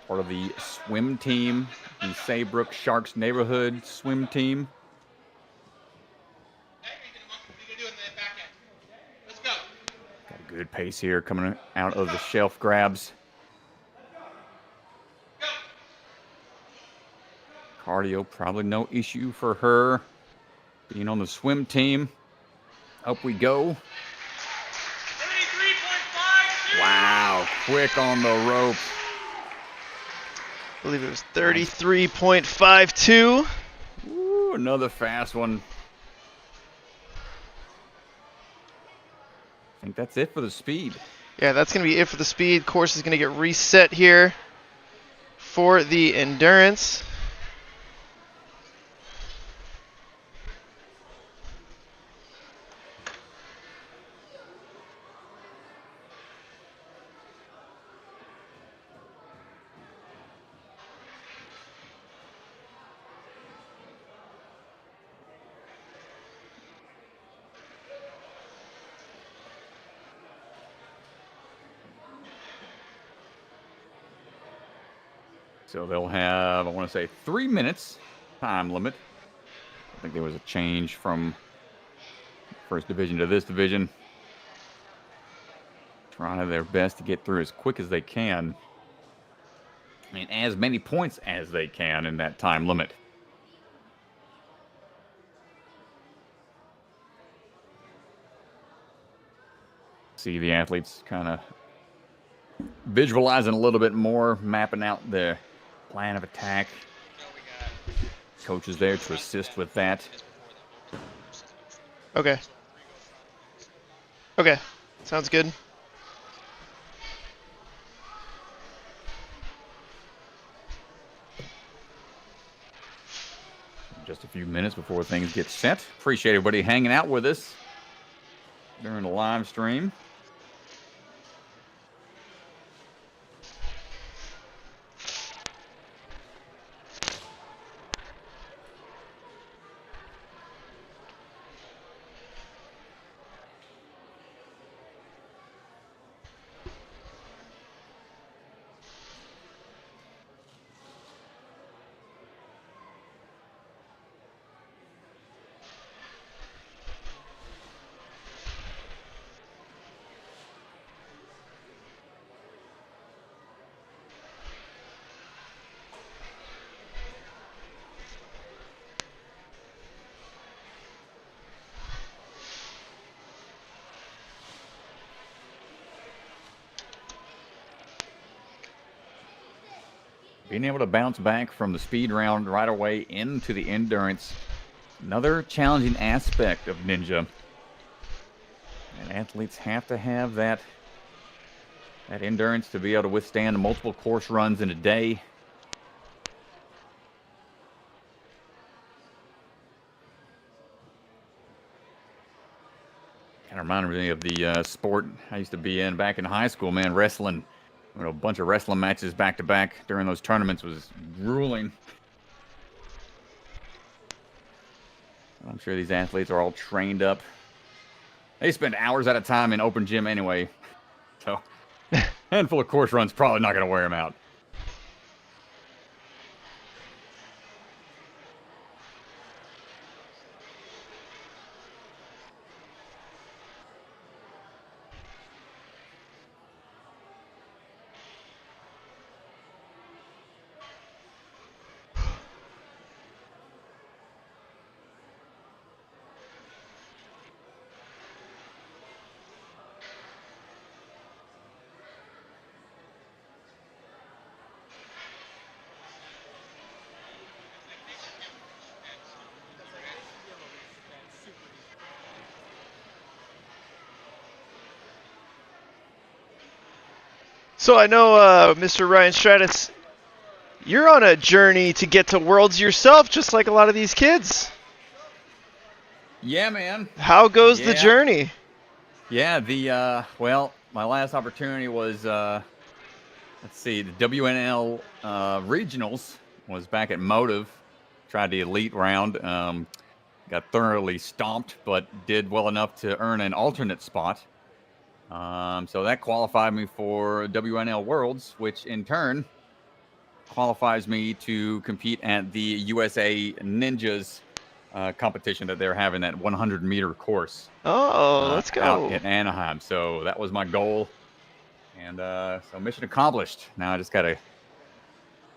Part of the swim team, the Saybrook Sharks neighborhood swim team. Got a good pace here coming out of the shelf grabs. Cardio, probably no issue for her. Being on the swim team. Up we go. Wow, quick on the rope.
believe it was 33.52.
Ooh, another fast one. I think that's it for the speed.
Yeah, that's going to be it for the speed. Course is going to get reset here for the endurance.
So they'll have, I want to say, 3 minutes time limit. I think there was a change from first division to this division. Trying their best to get through as quick as they can. And as many points as they can in that time limit. See the athletes kind of visualizing a little bit more, mapping out their plan of attack. Coach is there to assist with that.
Okay. Okay. Sounds good.
Just a few minutes before things get set. Appreciate everybody hanging out with us during the live stream. Being able to bounce back from the speed round right away into the endurance. Another challenging aspect of Ninja. And athletes have to have that endurance to be able to withstand multiple course runs in a day. Kind of reminded me of the sport I used to be in back in high school, man, wrestling. You know, a bunch of wrestling matches back to back during those tournaments was grueling. I'm sure these athletes are all trained up. They spend hours at a time in open gym anyway. So, a handful of course runs probably not going to wear them out.
So I know, Mr. Ryan Stratus, you're on a journey to get to Worlds yourself, just like a lot of these kids.
Yeah, man.
How goes the journey?
Yeah, well, my last opportunity was, let's see, the WNL regionals was back at Motive. Tried the elite round. Got thoroughly stomped, but did well enough to earn an alternate spot. So that qualified me for WNL Worlds, which in turn qualifies me to compete at the USA Ninjas competition that they're having, that 100-meter course.
Oh, let's go.
Out in Anaheim. So that was my goal. And so mission accomplished. Now I just got to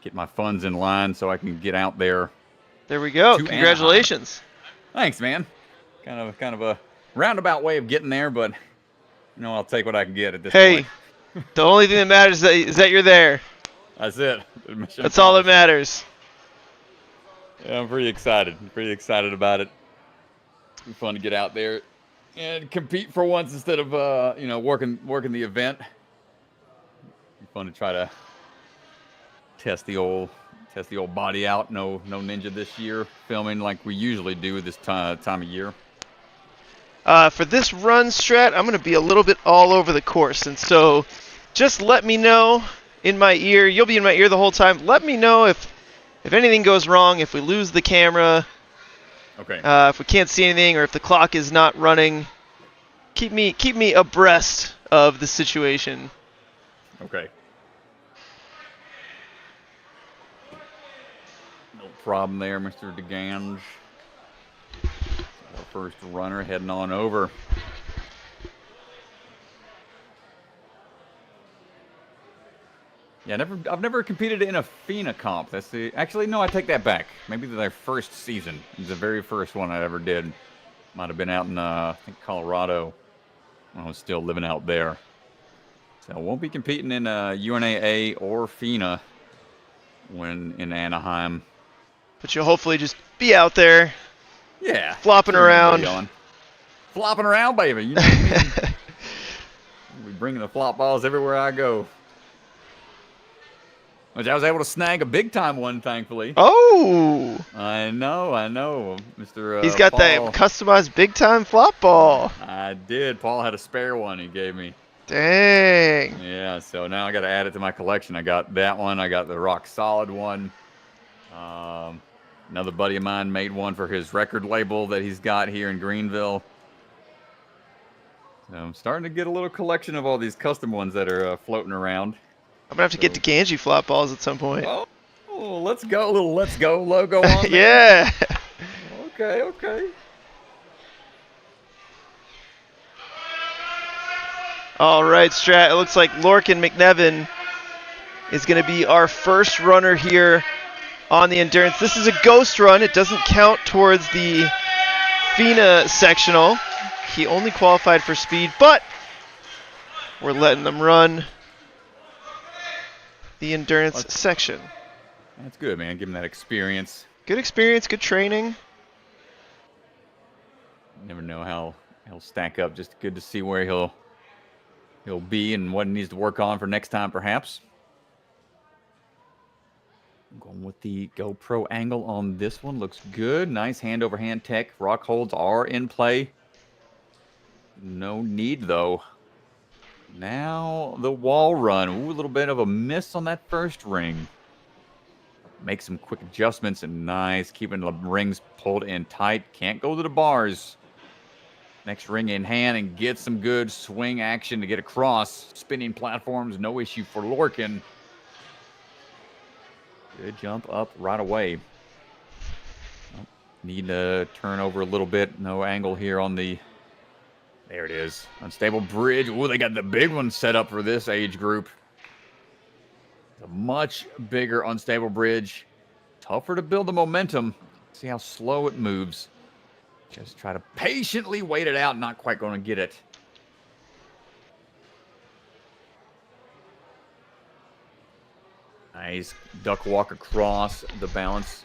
get my funds in line so I can get out there.
There we go. Congratulations.
Anaheim. Thanks, man. Kind of a roundabout way of getting there, but you know, I'll take what I can get at this point.
Hey, the only thing that matters is that you're there.
That's it. Mission
That's all that
accomplished.
matters.
Yeah, I'm pretty excited. Pretty excited about it. It'll be fun to get out there and compete for once instead of working the event. Be fun to try to test the old body out. No ninja this year. Filming like we usually do this time of year.
For this run strat, I'm going to be a little bit all over the course, and so just let me know in my ear. You'll be in my ear the whole time. Let me know if anything goes wrong, if we lose the camera,
Okay.
if we can't see anything, or if the clock is not running. Keep me abreast of the situation.
Okay. No problem there, Mr. DeGange. Our first runner heading on over. Yeah, I've never competed in a FINA comp. Actually, no, I take that back. Maybe their first season. It was the very first one I ever did. Might have been out in I think Colorado when I was still living out there. So I won't be competing in UNAA or FINA when in Anaheim.
But you'll hopefully just be out there,
Yeah,
flopping
cheering everybody
around.
on. Flopping around, baby. You know what I mean? We bringing the flop balls everywhere I go. Which I was able to snag a big time one, thankfully.
Oh!
I know, Mr.
He's got that
Paul.
customized big time flop ball.
I did. Paul had a spare one he gave me.
Dang.
Yeah, so now I got to add it to my collection. I got that one. I got the rock solid one. Another buddy of mine made one for his record label that he's got here in Greenville. So I'm starting to get a little collection of all these custom ones that are floating around.
I'm gonna have to get to Ganji flop balls at some point.
Oh, let's go. A little let's go logo on there.
Yeah.
Okay.
All right, Strat. It looks like Lorcan McNevin is going to be our first runner here on the endurance. This is a ghost run. It doesn't count towards the FINA sectional. He only qualified for speed, but we're letting them run the endurance section.
That's good, man. Give him that experience.
Good experience, good training.
Never know how he'll stack up. Just good to see where he'll be and what he needs to work on for next time, perhaps. I'm going with the GoPro angle on this one. Looks good. Nice hand-over-hand tech. Rock holds are in play. No need, though. Now the wall run. Ooh, a little bit of a miss on that first ring. Make some quick adjustments and nice. Keeping the rings pulled in tight. Can't go to the bars. Next ring in hand and get some good swing action to get across. Spinning platforms, no issue for Lorcan. Good jump up right away. Need to turn over a little bit. No angle here on the... There it is. Unstable bridge. Ooh, they got the big one set up for this age group. A much bigger unstable bridge. Tougher to build the momentum. See how slow it moves. Just try to patiently wait it out. Not quite going to get it. Nice duck walk across the balance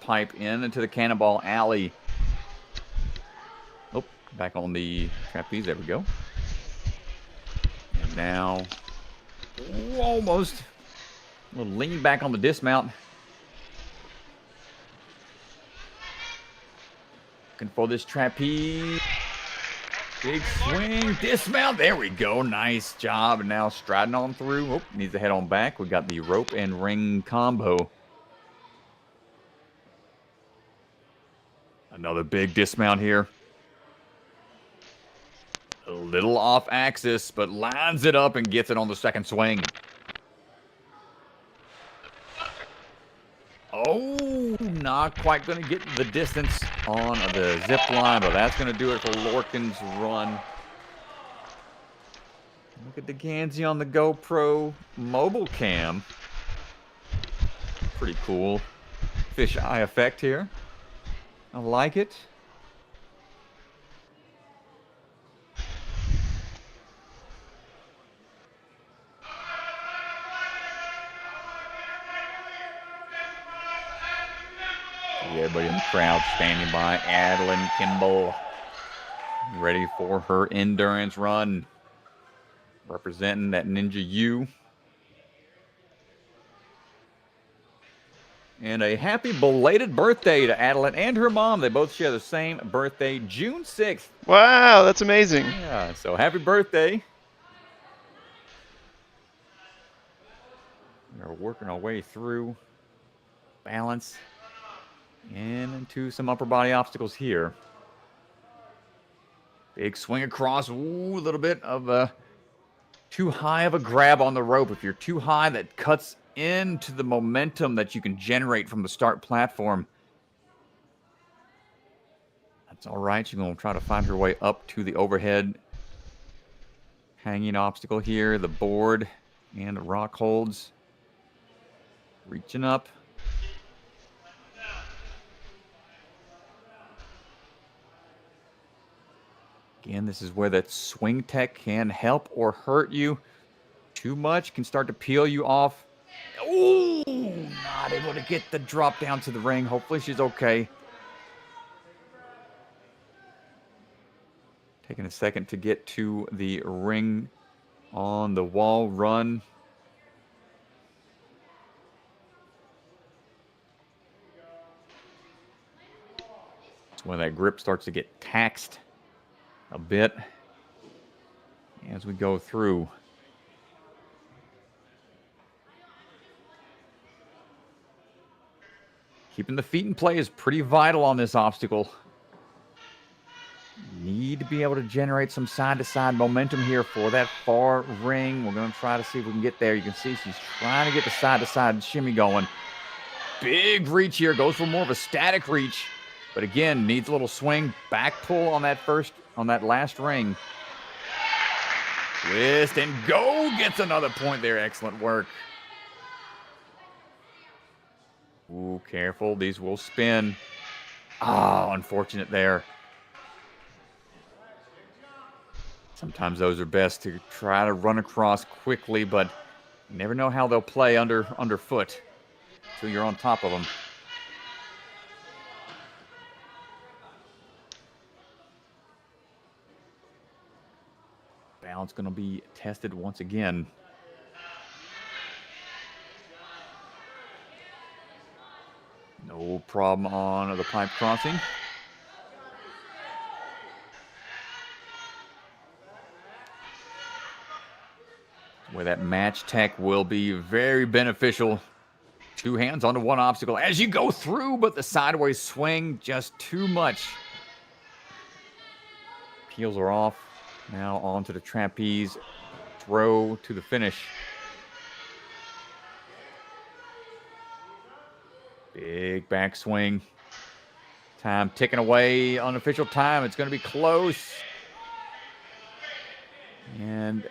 pipe into the cannonball alley. Oh, back on the trapeze. There we go. And now, almost a little lean back on the dismount. Looking for this trapeze. Big swing, dismount. There we go. Nice job. And now striding on through. Oh, needs to head on back. We got the rope and ring combo. Another big dismount here. A little off axis, but lines it up and gets it on the second swing. Oh, not quite going to get the distance on the zip line, but that's going to do it for Lorcan's run. Look at the Gansey on the GoPro mobile cam. Pretty cool. Fisheye effect here. I like it. Everybody in the crowd standing by. Adeline Kimball ready for her endurance run. Representing that Ninja U. And a happy belated birthday to Adeline and her mom. They both share the same birthday, June 6th.
Wow, that's amazing.
Yeah, so happy birthday. We're working our way through balance and into some upper body obstacles here. Big swing across. Ooh, a little bit of too high of a grab on the rope. If you're too high, that cuts into the momentum that you can generate from the start platform. That's all right. She's going to try to find her way up to the overhead hanging obstacle here. The board and the rock holds. Reaching up. Again, this is where that swing tech can help or hurt you. Too much can start to peel you off. Ooh, not able to get the drop down to the ring. Hopefully she's okay. Taking a second to get to the ring on the wall run. It's when that grip starts to get taxed a bit as we go through. Keeping the feet in play is pretty vital on this obstacle. Need to be able to generate some side-to-side momentum here for that far ring. We're going to try to see if we can get there. You can see she's trying to get the side-to-side shimmy going. Big reach here. Goes for more of a static reach. But again, needs a little swing. Back pull on that last ring. Twist and go. Gets another point there. Excellent work. Ooh, careful. These will spin. Oh, unfortunate there. Sometimes those are best to try to run across quickly, but you never know how they'll play underfoot until you're on top of them. Balance going to be tested once again. No problem on the pipe crossing. Where that match tech will be very beneficial. Two hands onto one obstacle as you go through, but the sideways swing just too much. Peels are off. Now onto the trapeze. Throw to the finish. Big backswing. Time ticking away. Unofficial time. It's going to be close. And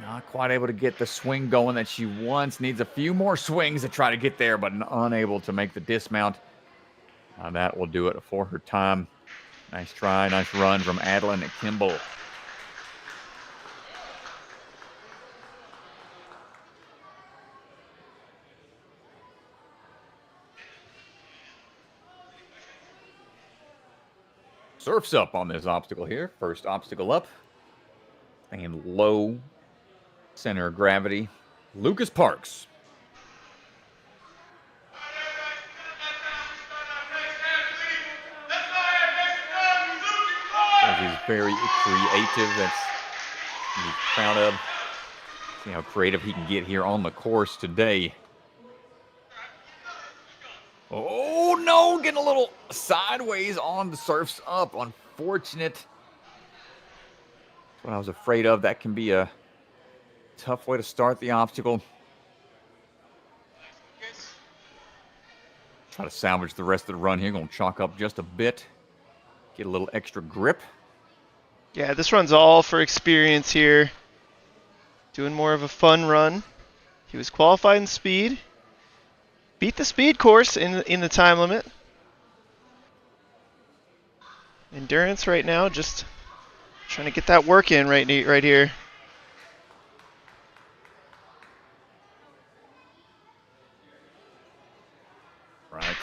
not quite able to get the swing going that she wants. Needs a few more swings to try to get there, but unable to make the dismount. That will do it for her time. Nice try, nice run from Adeline Kimball. Surfs up on this obstacle here. First obstacle up. And low center of gravity. Lucas Parks. He's very creative. That's he's proud of. See how creative he can get here on the course today. Oh no, getting a little sideways on the surfs up. Unfortunate. That's what I was afraid of. That can be a tough way to start the obstacle. Try to salvage the rest of the run here. Going to chalk up just a bit. Get a little extra grip.
Yeah, this run's all for experience here. Doing more of a fun run. He was qualified in speed. Beat the speed course in the time limit. Endurance right now, just trying to get that work in right here.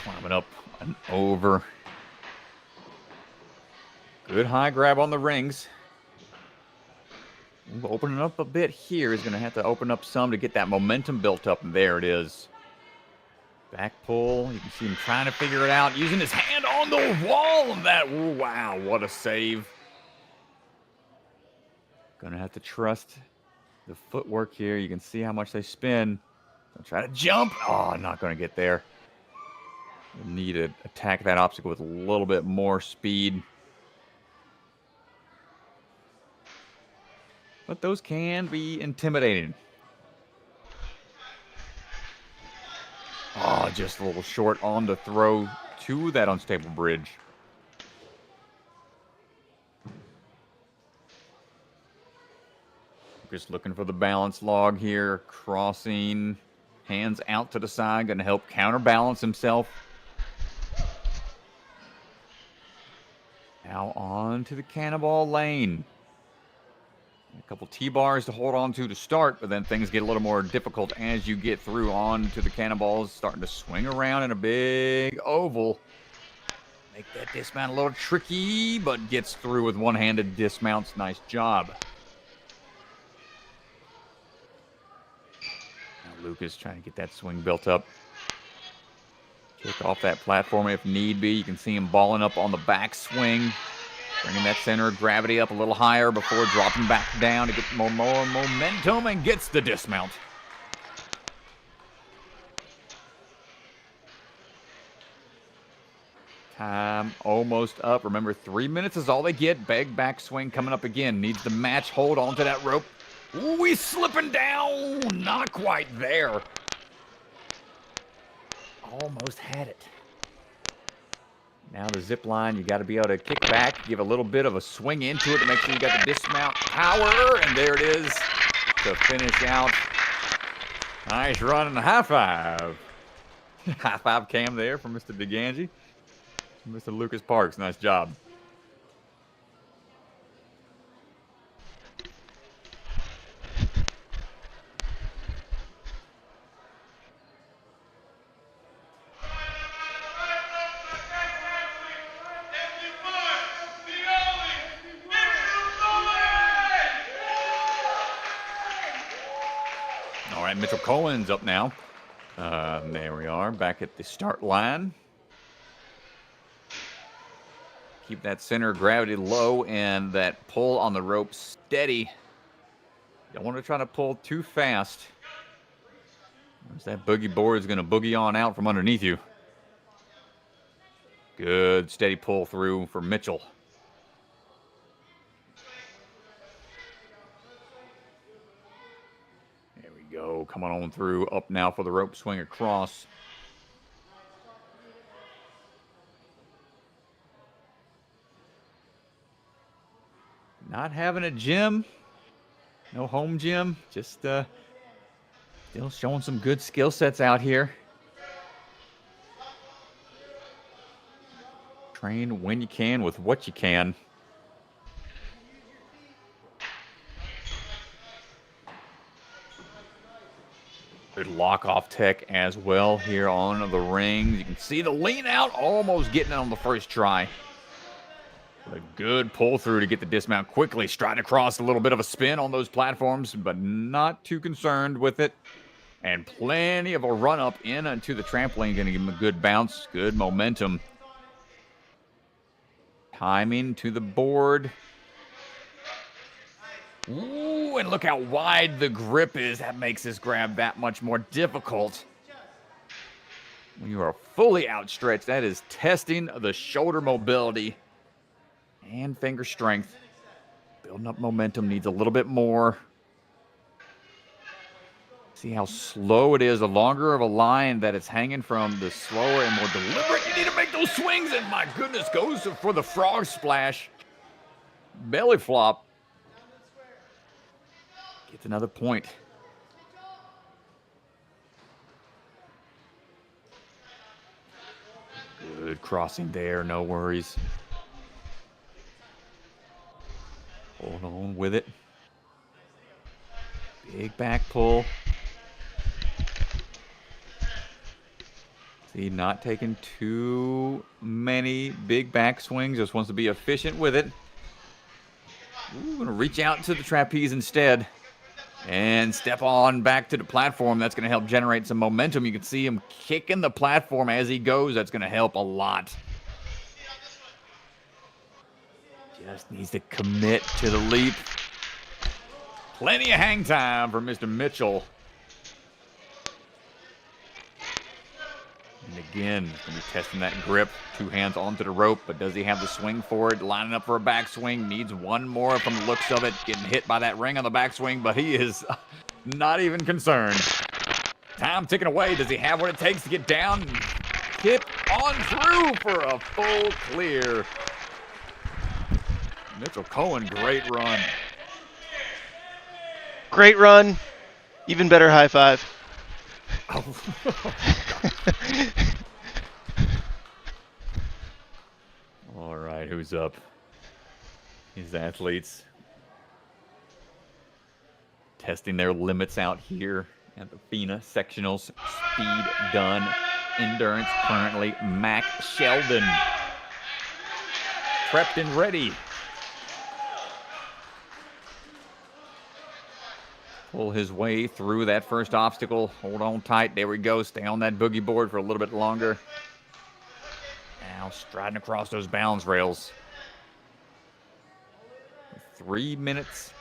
Climbing up and over. Good high grab on the rings. Opening up a bit here. Is going to have to open up some to get that momentum built up. And there it is. Back pull. You can see him trying to figure it out. Using his hand on the wall. And that, wow, what a save. Going to have to trust the footwork here. You can see how much they spin. Gonna try to jump. Oh, not going to get there. You'll need to attack that obstacle with a little bit more speed. But those can be intimidating. Oh, just a little short on the throw to that unstable bridge. Just looking for the balance log here. Crossing. Hands out to the side. Going to help counterbalance himself. Now on to the cannonball lane. A couple T-bars to hold on to start, but then things get a little more difficult as you get through on to the cannonballs. Starting to swing around in a big oval. Make that dismount a little tricky, but gets through with one-handed dismounts. Nice job. Now Lucas trying to get that swing built up. Kick off that platform if need be. You can see him balling up on the back swing. Bringing that center of gravity up a little higher before dropping back down to get more momentum and gets the dismount. Time almost up. Remember, 3 minutes is all they get. Big backswing coming up again. Needs the match. Hold on to that rope. Ooh, he's slipping down. Not quite there. Almost had it. Now the zip line, you got to be able to kick back, give a little bit of a swing into it to make sure you got the dismount power. And there it is to finish out. Nice run and a high five. High five cam there from Mr. DeGangi. Mr. Lucas Parks, nice job. All right, Mitchell Cohen's up now. There we are, back at the start line. Keep that center of gravity low and that pull on the rope steady. Don't want to try to pull too fast. That boogie board is going to boogie on out from underneath you. Good steady pull through for Mitchell. There we go. Coming on through. Up now for the rope swing across. Not having a gym. No home gym. Just still showing some good skill sets out here. Train when you can with what you can. Good lock-off tech as well here on the rings. You can see the lean out, almost getting it on the first try. A good pull through to get the dismount quickly. Striding across, a little bit of a spin on those platforms, but not too concerned with it. And plenty of a run up into the trampoline. Going to give him a good bounce, good momentum. Timing to the board. Ooh, and look how wide the grip is. That makes this grab that much more difficult. When you are fully outstretched, that is testing the shoulder mobility and finger strength. Building up momentum, needs a little bit more. See how slow it is. The longer of a line that it's hanging from, the slower and more deliberate you need to make those swings. And my goodness, goes for the frog splash. Belly flop. Gets another point. Good crossing there, no worries. Hold on with it. Big back pull. See, not taking too many big back swings. Just wants to be efficient with it. Ooh, going to reach out to the trapeze instead. And step on back to the platform. That's going to help generate some momentum. You can see him kicking the platform as he goes. That's going to help a lot. Just needs to commit to the leap. Plenty of hang time for Mr. Mitchell. And again, he's going to be testing that grip. 2 hands onto the rope, but does he have the swing for it? Lining up for a backswing. Needs one more from the looks of it. Getting hit by that ring on the backswing, but he is not even concerned. Time ticking away. Does he have what it takes to get down? Hip on through for a full clear. Mitchell Cohen, great run.
Great run. Even better high five.
Oh. All right, who's up? His athletes testing their limits out here at the FINA Sectionals. Speed done. Endurance currently. Mac Sheldon. Prepped and ready. Pull his way through that first obstacle. Hold on tight. There we go. Stay on that boogie board for a little bit longer. Now striding across those balance rails. 3 minutes.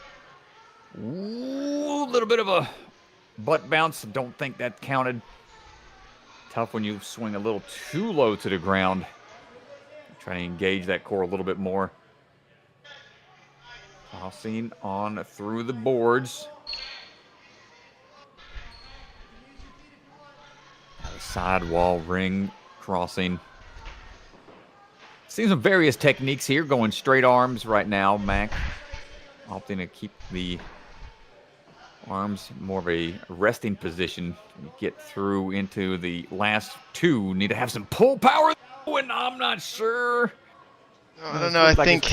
Ooh, a little bit of a butt bounce. Don't think that counted. Tough when you swing a little too low to the ground. Try to engage that core a little bit more. Tossing on through the boards. Sidewall ring crossing. Seeing some various techniques here, going straight arms right now. Mac opting to keep the arms more of a resting position. Get through into the last 2. Need to have some pull power, and I'm not sure.
I don't know. I think.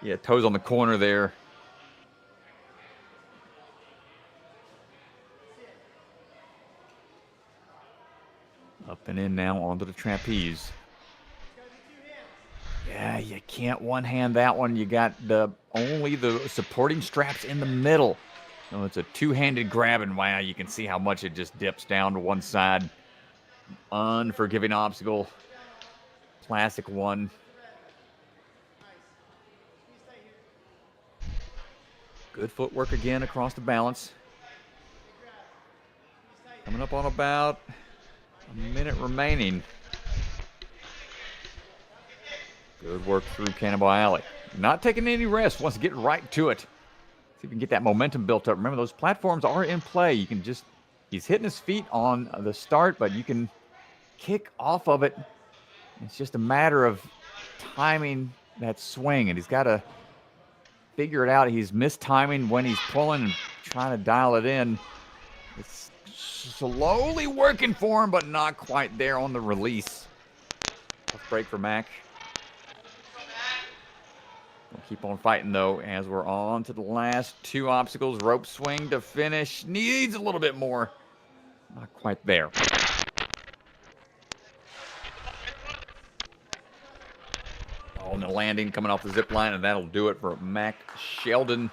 Yeah, toes on the corner there. Up and in now onto the trapeze. Yeah, you can't one-hand that one. You got only the supporting straps in the middle. So it's a 2-handed grab, and wow, you can see how much it just dips down to one side. Unforgiving obstacle. Classic one. Good footwork again across the balance. Coming up on about a minute remaining. Good work through Cannonball Alley. Not taking any rest. Wants to get right to it. See if we can get that momentum built up. Remember, those platforms are in play. You can just, he's hitting his feet on the start, but you can kick off of it. It's just a matter of timing that swing, and he's got to figure it out. He's mistiming when he's pulling and trying to dial it in. It's slowly working for him, but not quite there on the release. Tough break for Mac. We'll keep on fighting, though, as we're on to the last 2 obstacles. Rope swing to finish. Needs a little bit more. Not quite there. Oh, and the landing coming off the zip line, and that'll do it for Mac Sheldon.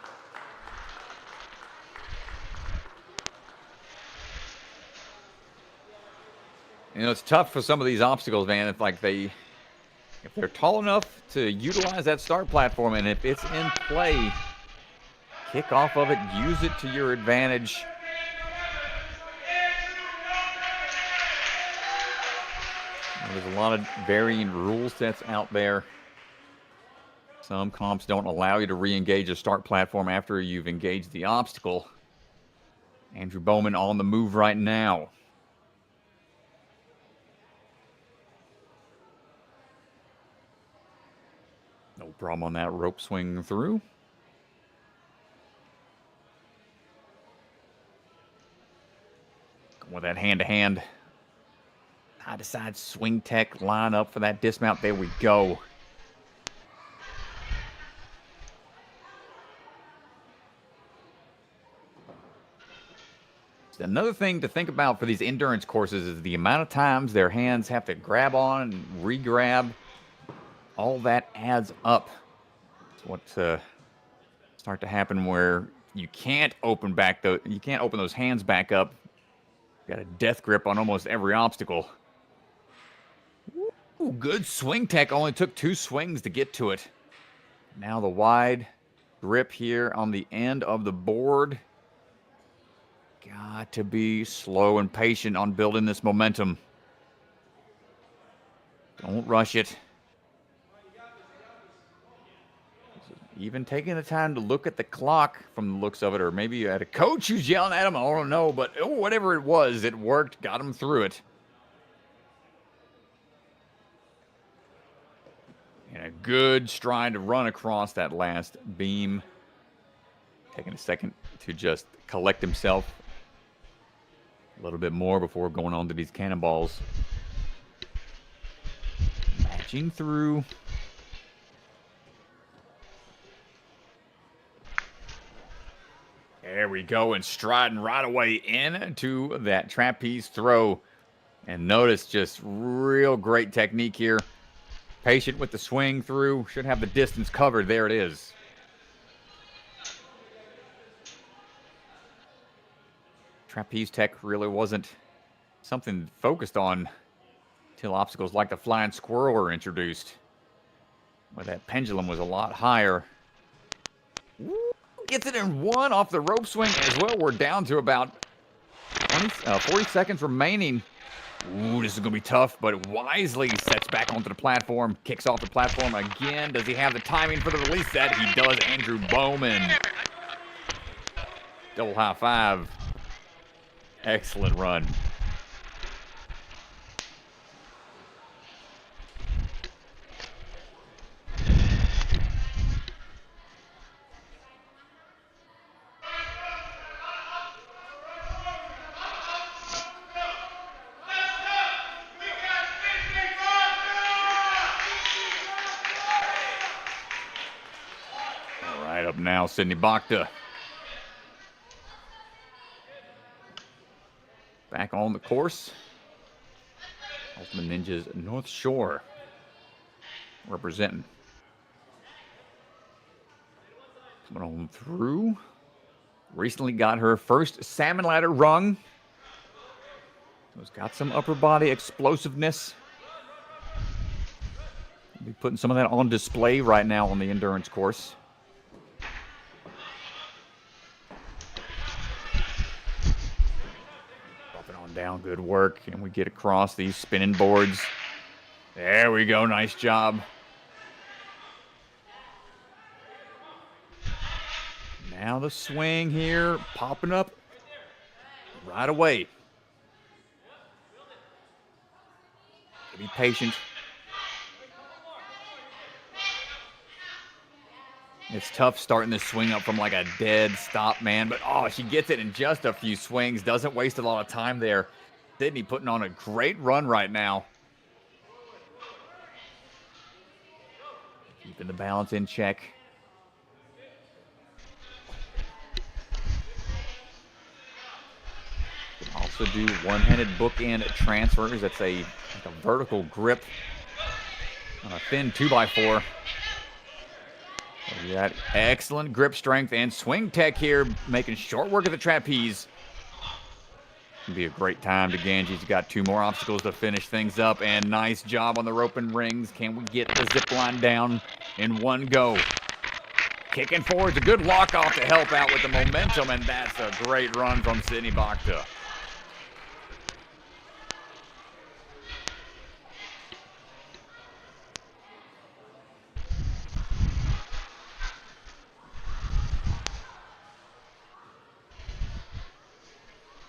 You know, it's tough for some of these obstacles, man. If they're tall enough to utilize that start platform, and if it's in play, kick off of it, use it to your advantage. There's a lot of varying rule sets out there. Some comps don't allow you to re-engage a start platform after you've engaged the obstacle. Andrew Bowman on the move right now. No problem on that rope swing through. Going with that hand-to-hand. Side-to-side swing tech line up for that dismount. There we go. Another thing to think about for these endurance courses is the amount of times their hands have to grab on and re-grab. All that adds up. It's what start to happen where you can't open those hands back up. You got a death grip on almost every obstacle. Ooh, good swing tech. Only took 2 swings to get to it. Now the wide grip here on the end of the board. Got to be slow and patient on building this momentum. Don't rush it. Even taking the time to look at the clock from the looks of it, or maybe you had a coach who's yelling at him, I don't know, but whatever it was, it worked, got him through it. And a good stride to run across that last beam. Taking a second to just collect himself a little bit more before going on to these cannonballs. Matching through. There we go, and striding right away into that trapeze throw. And notice just real great technique here. Patient with the swing through. Should have the distance covered. There it is. Trapeze tech really wasn't something focused on until obstacles like the flying squirrel were introduced, where that pendulum was a lot higher. Woo, gets it in 1 off the rope swing as well. We're down to about 40 seconds remaining. Ooh, this is going to be tough, but wisely sets back onto the platform, kicks off the platform again. Does he have the timing for the release set? He does. Andrew Bowman. Double high five. Excellent run. Up now, Sydney Bhakta. Back on the course. Ultimate Ninjas North Shore representing. Coming on through. Recently got her first salmon ladder rung. So it's got some upper body explosiveness. We'll be putting some of that on display right now on the endurance course. Down, good work, and we get across these spinning boards. There we go, nice job. Now the swing here, popping up right away. Be patient. It's tough starting this swing up from like a dead stop, man. But, oh, she gets it in just a few swings. Doesn't waste a lot of time there. Sydney putting on a great run right now. Keeping the balance in check. Can also do one-handed bookend transfers. That's like a vertical grip on a thin 2x4. You got excellent grip strength and swing tech here, making short work of the trapeze. It'll be a great time to Ganji. He's got 2 more obstacles to finish things up, and nice job on the rope and rings. Can we get the zip line down in one go? Kicking forward, a good lock off to help out with the momentum, and that's a great run from Sydney Bhakta.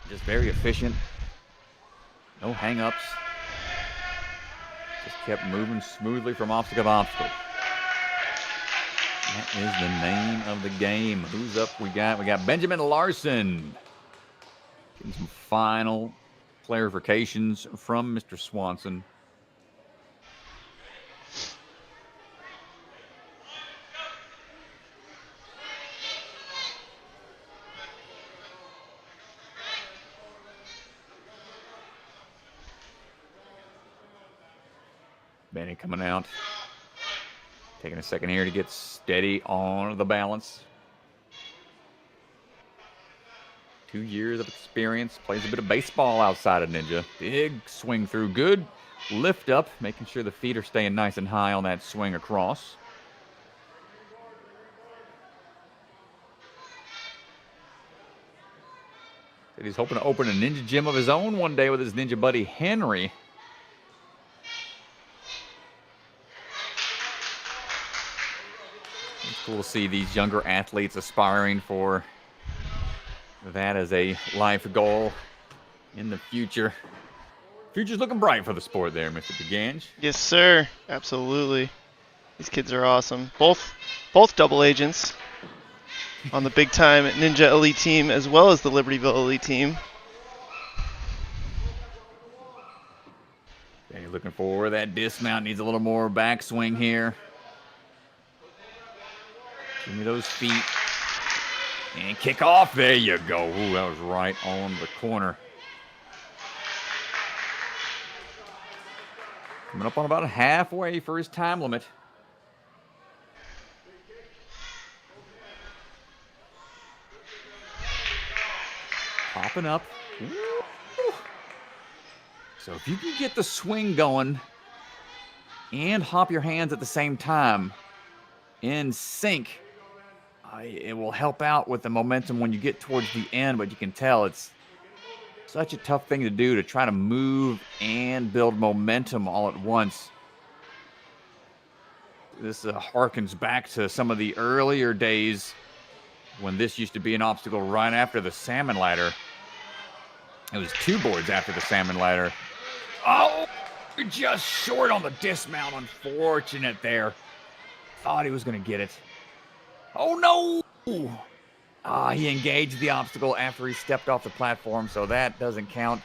Just very efficient. No hang-ups. Just kept moving smoothly from obstacle to obstacle. That is the name of the game. Who's up? We got Benjamin Larson. Getting some final clarifications from Mr. Swanson. Benny coming out. Taking a second here to get steady on the balance. 2 years of experience. Plays a bit of baseball outside of Ninja. Big swing through. Good lift up. Making sure the feet are staying nice and high on that swing across. Said he's hoping to open a ninja gym of his own one day with his ninja buddy Henry. It's cool to see these younger athletes aspiring for that as a life goal in the future. Future's looking bright for the sport there, Mr. DeGange.
Yes, sir. Absolutely. These kids are awesome. Both double agents on the big time Ninja Elite team as well as the Libertyville Elite team.
And you're looking for that dismount. Needs a little more backswing here. Give me those feet. And kick off. There you go. Ooh, that was right on the corner. Coming up on about halfway for his time limit. Popping up. Ooh. So if you can get the swing going and hop your hands at the same time in sync, it will help out with the momentum when you get towards the end, but you can tell it's such a tough thing to do, to try to move and build momentum all at once. This harkens back to some of the earlier days when this used to be an obstacle right after the salmon ladder. It was 2 boards after the salmon ladder. Oh, just short on the dismount. Unfortunate there. Thought he was going to get it. Oh, no! He engaged the obstacle after he stepped off the platform, so that doesn't count.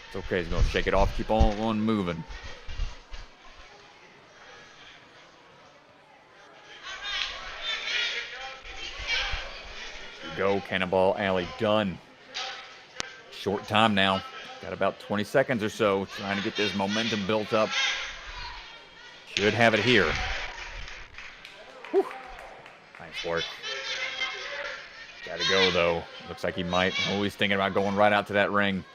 It's okay. He's going to shake it off. Keep on moving. Here we go. Cannonball Alley done. Short time now. Got about 20 seconds or so trying to get this momentum built up. Should have it here. Whew. Nice work. Got to go, though. Looks like he might. Oh, he's thinking about going right out to that ring.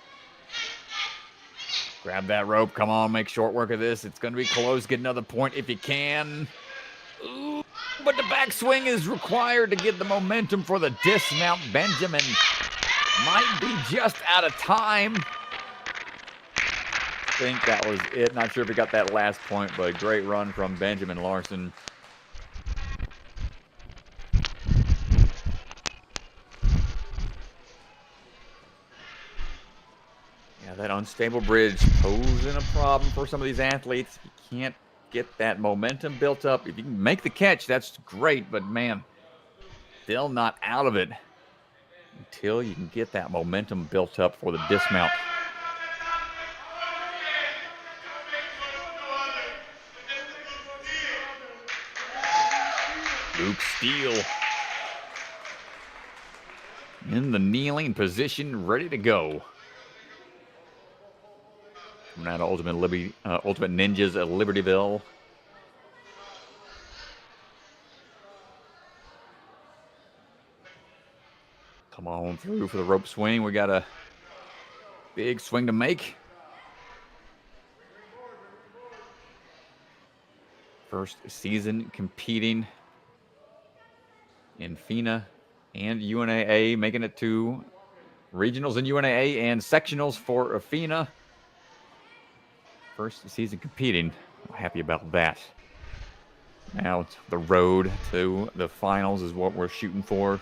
Grab that rope. Come on, make short work of this. It's going to be close. Get another point if you can. Ooh, but the backswing is required to get the momentum for the dismount. Benjamin might be just out of time. I think that was it. Not sure if he got that last point, but great run from Benjamin Larson. Yeah, that unstable bridge posing a problem for some of these athletes. You can't get that momentum built up. If you can make the catch, that's great, but man, still not out of it until you can get that momentum built up for the dismount. Luke Steele in the kneeling position, ready to go. Coming out of Ultimate Ninjas at Libertyville. Come on through for the rope swing. We got a big swing to make. First season competing in FINA and UNAA, making it to regionals in UNAA and sectionals for FINA. First season competing. I'm happy about that. Now it's the road to the finals is what we're shooting for.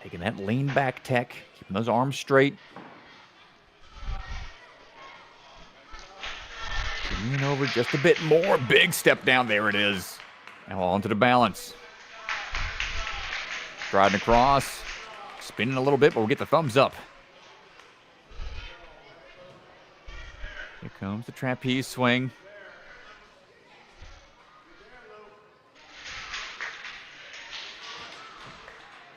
Taking that lean back tech, keeping those arms straight. Lean over just a bit more. Big step down. There it is. Now onto the balance. Striding across. Spinning a little bit, but we'll get the thumbs up. Here comes the trapeze swing.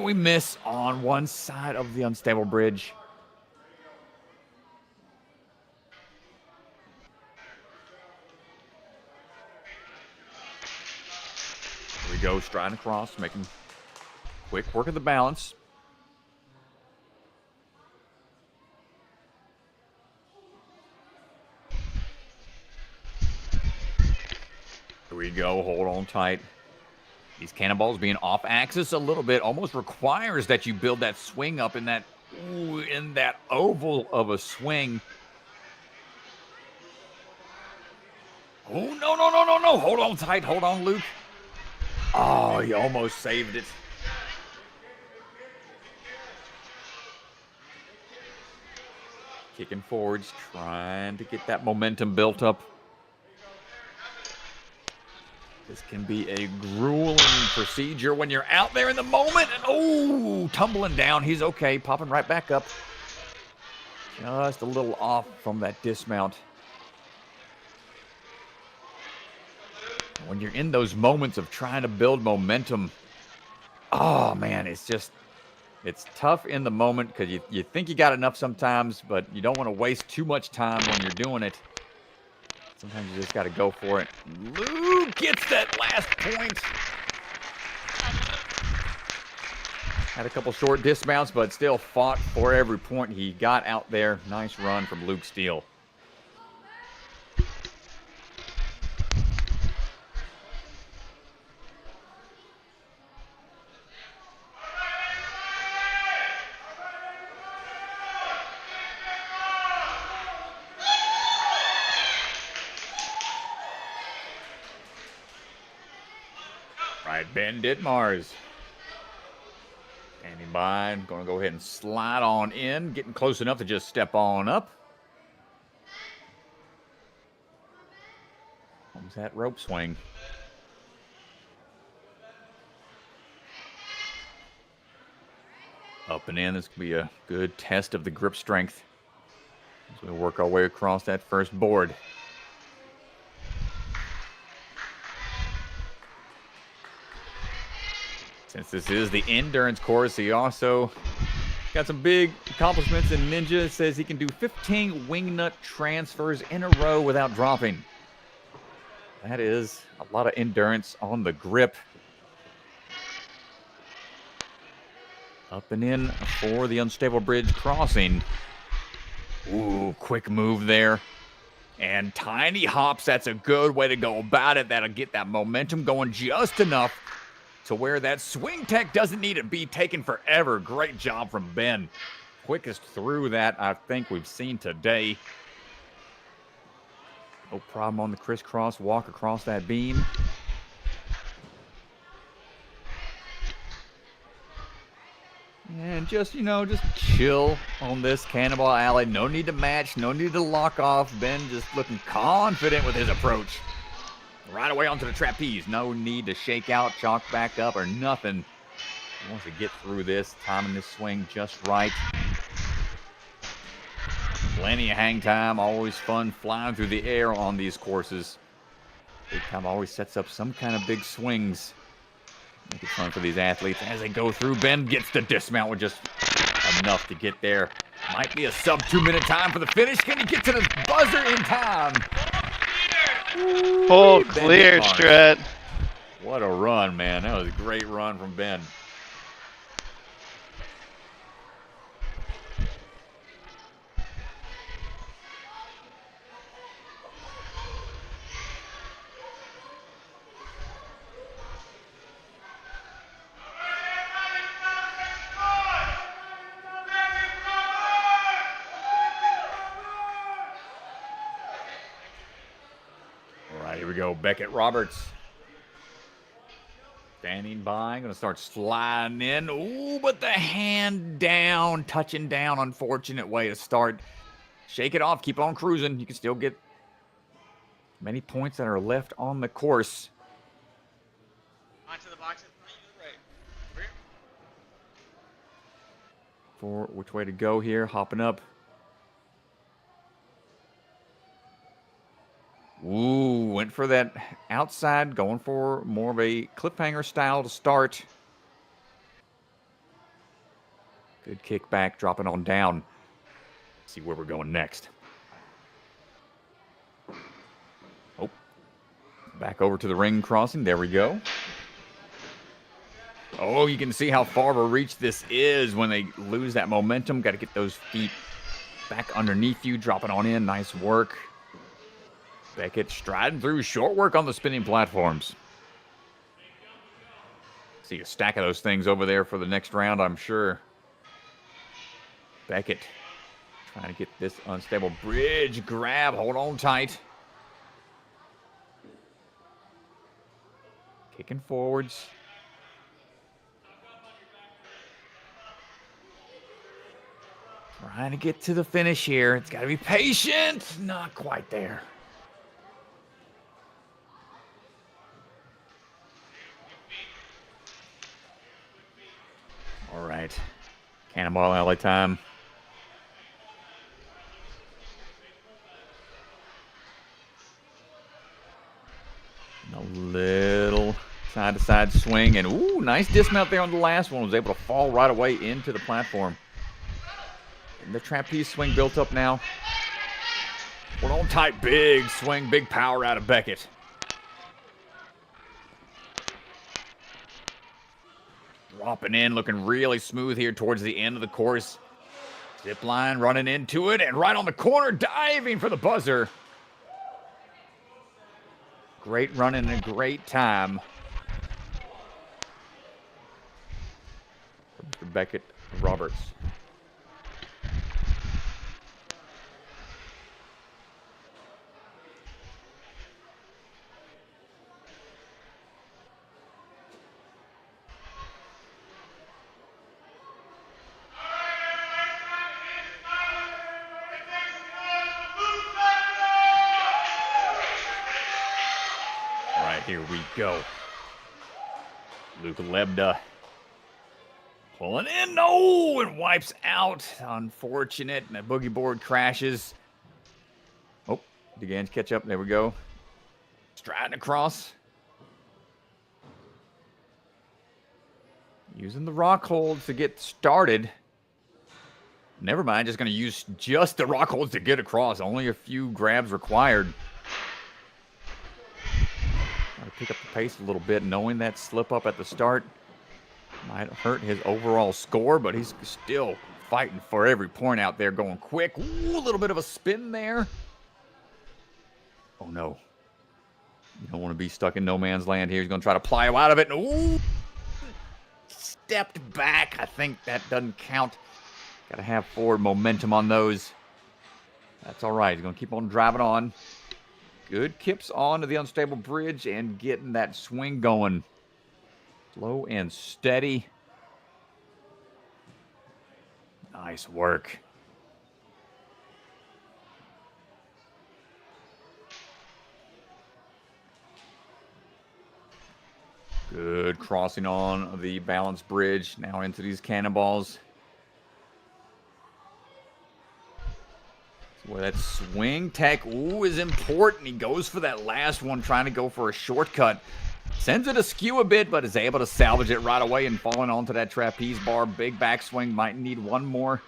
We miss on one side of the unstable bridge. Here we go, striding across, making quick work of the balance. Here we go, hold on tight. These cannonballs being off axis a little bit almost requires that you build that swing up in that oval of a swing. Oh, no, no, no, no, no. Hold on tight. Hold on, Luke. Oh, he almost saved it. Kicking forwards, trying to get that momentum built up. This can be a grueling procedure when you're out there in the moment. And oh, tumbling down. He's okay, popping right back up. Just a little off from that dismount. When you're in those moments of trying to build momentum, oh man, it's tough in the moment because you think you got enough sometimes, but you don't want to waste too much time when you're doing it. Sometimes you just got to go for it. Luke gets that last point. Had a couple short dismounts, but still fought for every point he got out there. Nice run from Luke Steele. Right, Ben Ditmars. Standing by, going to go ahead and slide on in, getting close enough to just step on up. Comes that rope swing. Up and in, this could be a good test of the grip strength as we work our way across that first board. Since this is the endurance course, he also got some big accomplishments in Ninja. It says he can do 15 wing nut transfers in a row without dropping. That is a lot of endurance on the grip. Up and in for the unstable bridge crossing. Ooh, quick move there. And tiny hops, that's a good way to go about it. That'll get that momentum going just enough to where that swing tech doesn't need to be taken forever. Great job from Ben. Quickest through that I think we've seen today. No problem on the crisscross walk across that beam. And just chill on this cannonball alley. No need to match, no need to lock off. Ben just looking confident with his approach. Right away onto the trapeze. No need to shake out, chalk back up, or nothing. He wants to get through this, timing this swing just right. Plenty of hang time. Always fun flying through the air on these courses. Big Time always sets up some kind of big swings. Make it fun for these athletes as they go through. Ben gets the dismount with just enough to get there. Might be a sub 2 minute time for the finish. Can he get to the buzzer in time?
Full clear, Strat.
What a run, man. That was a great run from Ben. All right, here we go. Beckett Roberts. Standing by, going to start sliding in. Ooh, but the hand down, touching down. Unfortunate way to start. Shake it off, keep on cruising. You can still get many points that are left on the course.
Onto the box. Right.
For which way to go here, hopping up. Ooh, went for that outside, going for more of a cliffhanger style to start. Good kick back, dropping on down. See where we're going next. Oh, back over to the ring crossing. There we go. Oh, you can see how far of a reach this is when they lose that momentum. Got to get those feet back underneath you, dropping on in. Nice work. Beckett striding through. Short work on the spinning platforms. See a stack of those things over there for the next round, I'm sure. Beckett trying to get this unstable bridge grab. Hold on tight. Kicking forwards. Trying to get to the finish here. It's got to be patient. Not quite there. All right. Cannonball alley time. A little side-to-side swing. And, ooh, nice dismount there on the last one. Was able to fall right away into the platform. And the trapeze swing built up now. Hold on tight. Big swing, big power out of Beckett. Dropping in, looking really smooth here towards the end of the course. Zip line running into it, and right on the corner, diving for the buzzer. Great run and a great time for Mr. Beckett Roberts. Here we go. Luke Lebda pulling in. No, and wipes out. Unfortunate. And the boogie board crashes. Oh, DeGange catch up. There we go. Striding across. Using the rock holds to get started. Never mind. Just going to use just the rock holds to get across. Only a few grabs required. Pick up the pace a little bit, knowing that slip up at the start might hurt his overall score, but he's still fighting for every point out there, going quick. Ooh, a little bit of a spin there. Oh, no. You don't want to be stuck in no man's land here. He's going to try to ply out of it. Ooh, stepped back. I think that doesn't count. Got to have forward momentum on those. That's all right. He's going to keep on driving on. Good kips on to the unstable bridge and getting that swing going. Slow and steady. Nice work. Good crossing on the balance bridge. Now into these cannonballs. Where that swing tech, ooh, is important. He goes for that last one, trying to go for a shortcut. Sends it askew a bit, but is able to salvage it right away and falling onto that trapeze bar. Big backswing, might need one more.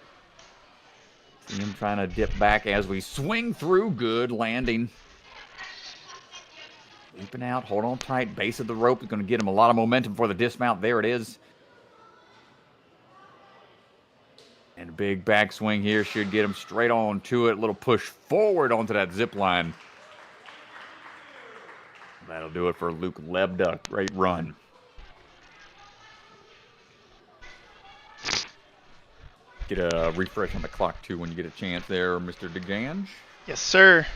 See him trying to dip back as we swing through. Good landing. Leaping out, hold on tight. Base of the rope is going to get him a lot of momentum for the dismount. There it is. And a big backswing here should get him straight on to it. A little push forward onto that zip line. That'll do it for Luke Lebda. Great run. Get a refresh on the clock, too, when you get a chance there, Mr. DeGange.
Yes, sir.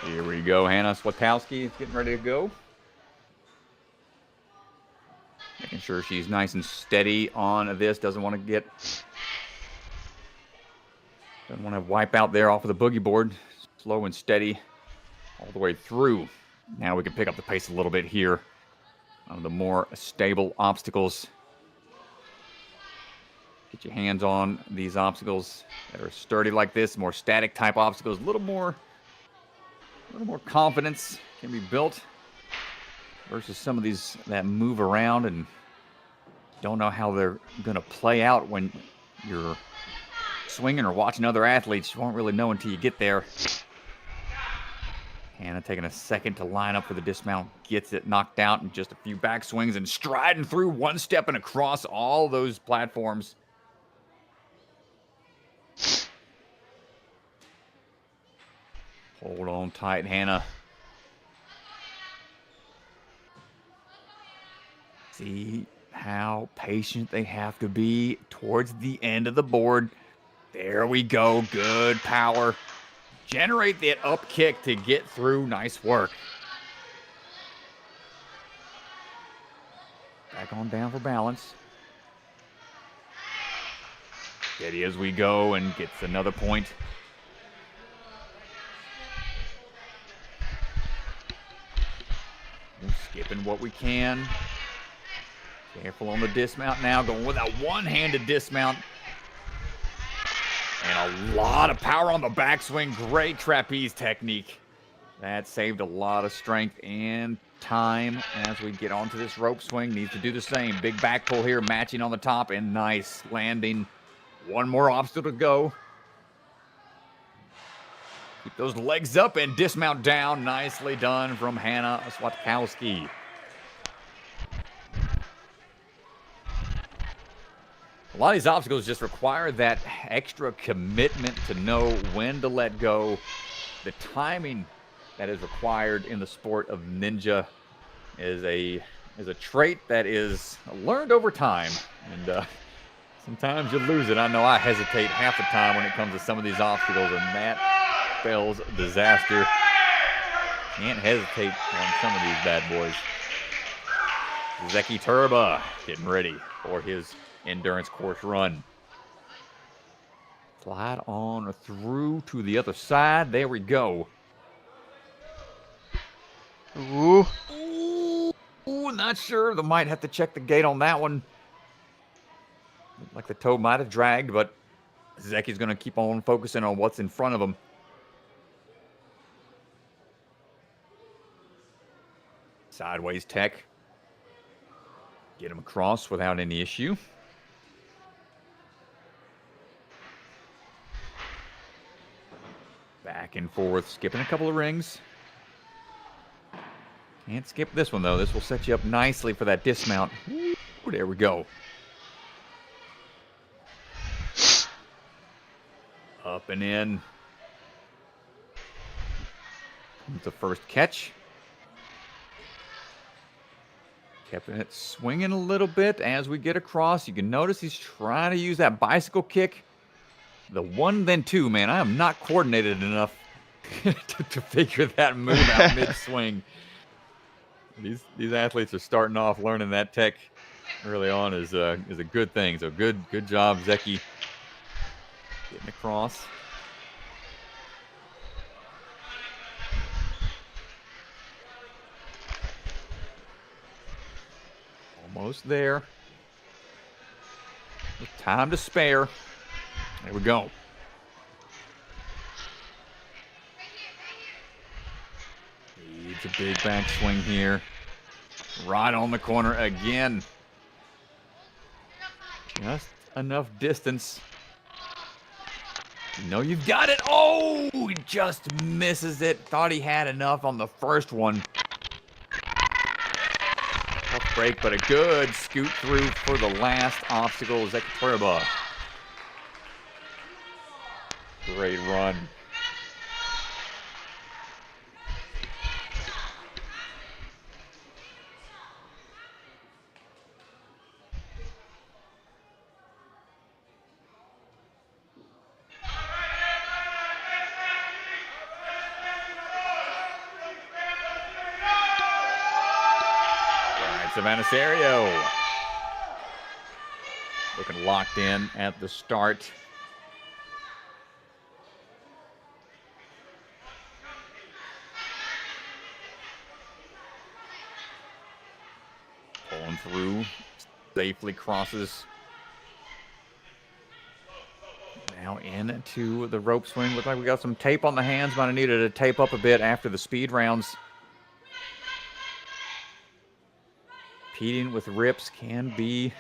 Here we go. Hannah Swatowski is getting ready to go. Making sure she's nice and steady on this. Doesn't want to wipe out there off of the boogie board. Slow and steady all the way through. Now we can pick up the pace a little bit here on the more stable obstacles. Get your hands on these obstacles that are sturdy like this, more static type obstacles. A little more confidence can be built versus some of these that move around and don't know how they're going to play out when you're swinging or watching other athletes. You won't really know until you get there. Hannah taking a second to line up for the dismount, gets it knocked out in just a few back swings and striding through, one step and across all those platforms. Hold on tight, Hannah. See how patient they have to be towards the end of the board. There we go. Good power. Generate that up kick to get through. Nice work. Back on down for balance. Steady as we go and gets another point. We're skipping what we can. Careful on the dismount now. Going with that one-handed dismount. And a lot of power on the backswing. Great trapeze technique. That saved a lot of strength and time as we get onto this rope swing. Needs to do the same. Big back pull here, matching on the top, and nice landing. One more obstacle to go. Keep those legs up and dismount down. Nicely done from Hannah Swatkowski. A lot of these obstacles just require that extra commitment to know when to let go. The timing that is required in the sport of ninja is a trait that is learned over time. And sometimes you lose it. I know I hesitate half the time when it comes to some of these obstacles, and that spells disaster. Can't hesitate on some of these bad boys. Zeki Turba getting ready for his endurance course run. Slide on through to the other side. There we go.
Ooh.
Ooh, not sure. They might have to check the gate on that one. Looked like the toe might have dragged, but Zeki's going to keep on focusing on what's in front of him. Sideways tech. Get him across without any issue. Back and forth, skipping a couple of rings. Can't skip this one, though. This will set you up nicely for that dismount. Ooh, there we go. Up and in. Comes the first catch. Kept it swinging a little bit as we get across. You can notice he's trying to use that bicycle kick. The one, then two, man. I am not coordinated enough to figure that move out mid-swing. These athletes are starting off learning that tech early on is a good thing. So good job, Zeki. Getting across. Almost there. With time to spare. There we go. Needs a big backswing here. Right on the corner again. Just enough distance. You know you've got it. Oh, he just misses it. Thought he had enough on the first one. Tough break, but a good scoot through for the last obstacle. Zeki Turba. Great run. Savannah Serio. Looking locked in at the start. Pulling through. Safely crosses Now into the rope swing. Looks like we got some tape on the hands. Might have needed to tape up a bit after the speed rounds. Competing with rips can be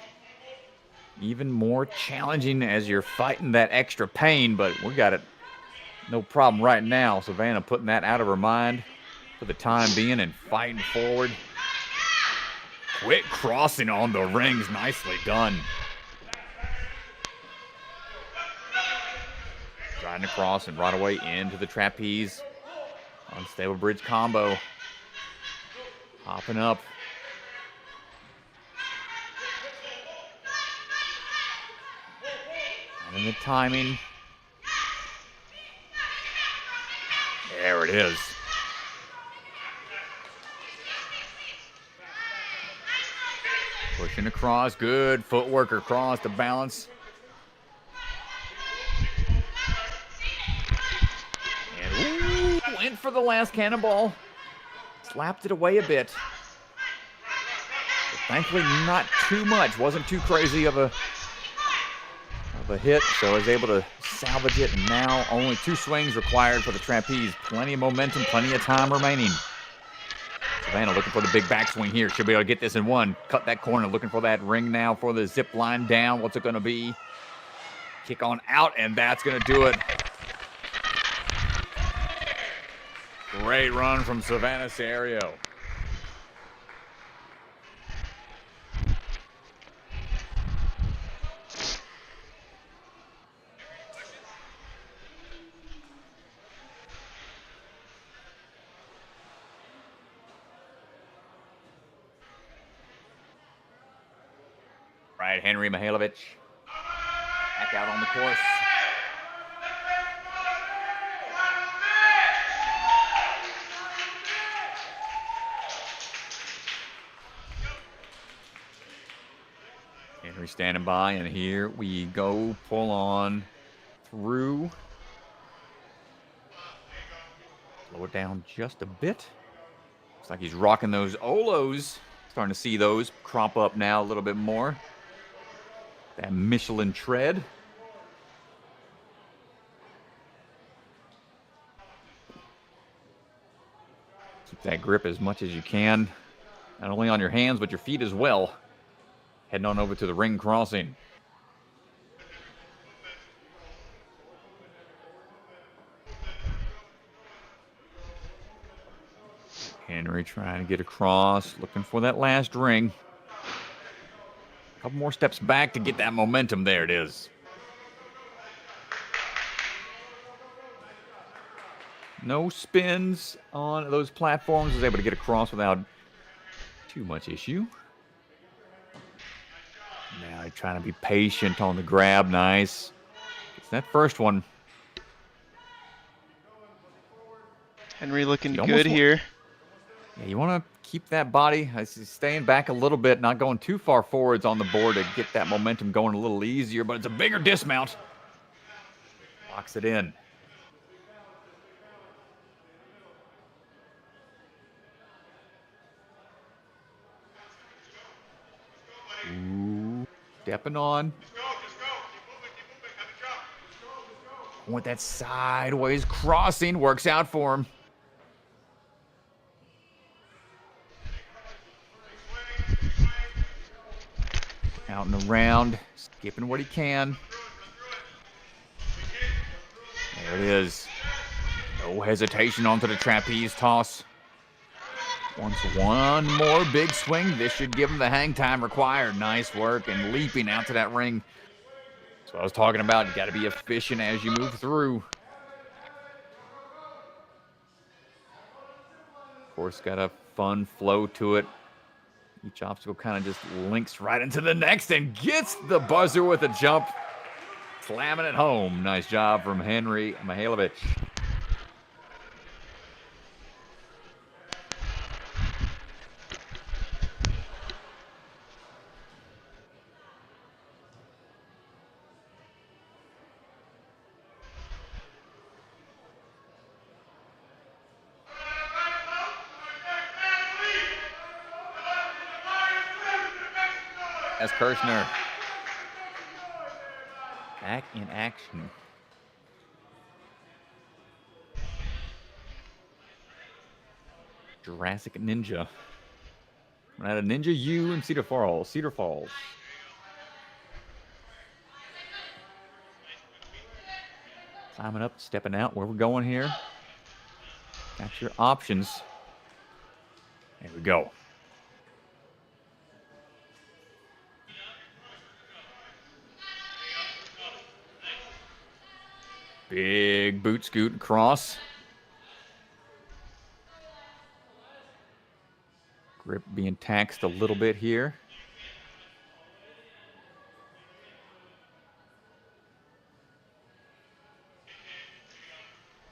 even more challenging as you're fighting that extra pain, but we got it no problem right now. Savannah putting that out of her mind for the time being and fighting forward. Quick crossing on the rings. Nicely done. Riding across and right away into the trapeze. Unstable bridge combo. Hopping up. And the timing. There it is. Pushing across. Good footwork across the balance. And ooh, went for the last cannonball. Slapped it away a bit. But thankfully not too much. Wasn't too crazy of a hit, so I was able to salvage it. And now only 2 swings required for the trapeze. Plenty of momentum, plenty of time remaining. Savannah looking for the big backswing here. She'll be able to get this in one. Cut that corner, looking for that ring now for the zip line down. What's it going to be? Kick on out, and that's going to do it. Great run from Savannah Serio. Right, Henry Mihailovic back out on the course. Henry standing by, and here we go. Pull on through. Slow it down just a bit. Looks like he's rocking those Olos. Starting to see those crop up now a little bit more. That Michelin tread. Keep that grip as much as you can. Not only on your hands, but your feet as well. Heading on over to the ring crossing. Henry trying to get across, looking for that last ring. A couple more steps back to get that momentum. There it is. No spins on those platforms. Was able to get across without too much issue. Now he's trying to be patient on the grab. Nice. It's that first one.
Henry looking good here.
Yeah, you want to keep that body staying back a little bit, not going too far forwards on the board to get that momentum going a little easier, but it's a bigger dismount. Locks it in. Ooh, stepping on. With that sideways crossing, works out for him. Out and around, skipping what he can. There it is. No hesitation onto the trapeze toss. Wants one more big swing. This should give him the hang time required. Nice work and leaping out to that ring. That's what I was talking about. You got to be efficient as you move through. Of course, got a fun flow to it. Each obstacle kind of just links right into the next and gets the buzzer with a jump. Slamming it home. Nice job from Henry Mihailovic. As Kirshner back in action. Jurassic Ninja. We're at a Ninja U in Cedar Falls. Climbing up, stepping out. Where we're going here? Got your options. There we go. Big boot scoot across. Grip being taxed a little bit here.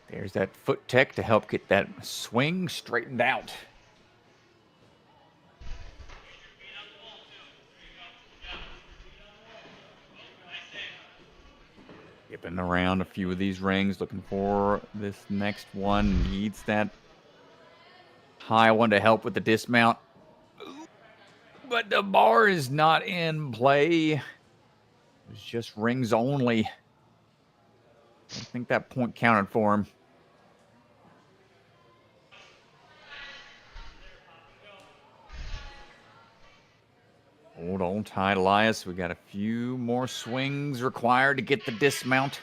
There's that foot tech to help get that swing straightened out. Skipping around a few of these rings, looking for this next one. Needs that high one to help with the dismount. But the bar is not in play. It's just rings only. I think that point counted for him. Hold on tight, Elias. We got a few more swings required to get the dismount.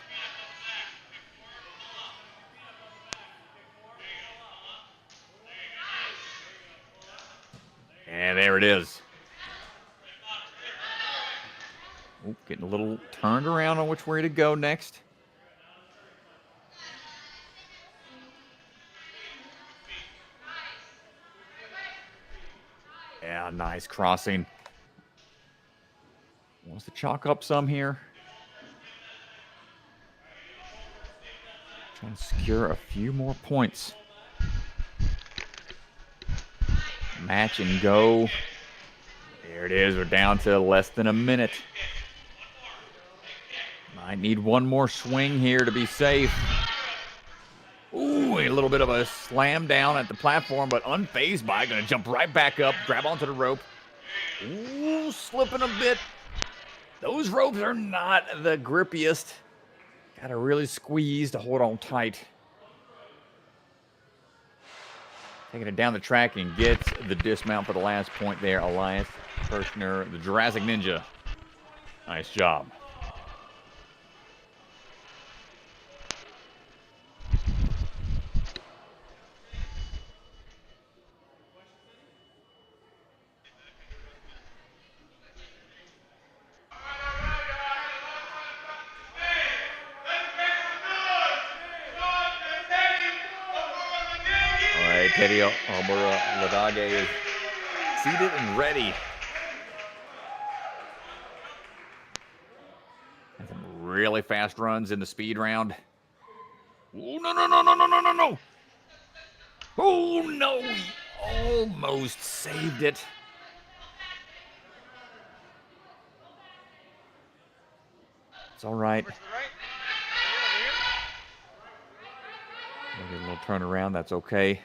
And there it is. Oop, getting a little turned around on which way to go next. Yeah, nice crossing. Wants to chalk up some here. Trying to secure a few more points. Match and go. There it is. We're down to less than a minute. Might need one more swing here to be safe. Ooh, a little bit of a slam down at the platform, but unfazed by. Gonna jump right back up, grab onto the rope. Ooh, slipping a bit. Those ropes are not the grippiest. Gotta really squeeze to hold on tight. Taking it down the track and gets the dismount for the last point there. Elias Kirshner, the Jurassic Ninja. Nice job. Teddy Albura Ladage is seated and ready. And some really fast runs in the speed round. Oh, no. Oh, no. He almost saved it. It's all right. Maybe a little turnaround. That's okay.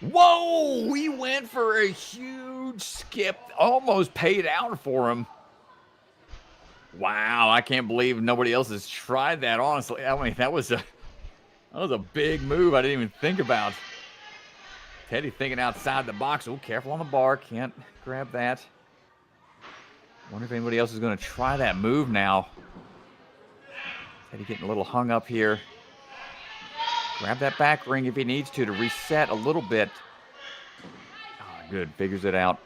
Whoa! We went for a huge skip. Almost paid out for him. Wow, I can't believe nobody else has tried that, honestly. I mean, that was a big move I didn't even think about. Teddy thinking outside the box. Oh, careful on the bar. Can't grab that. Wonder if anybody else is going to try that move now. Teddy getting a little hung up here. Grab that back ring if he needs to reset a little bit. Oh, good. Figures it out.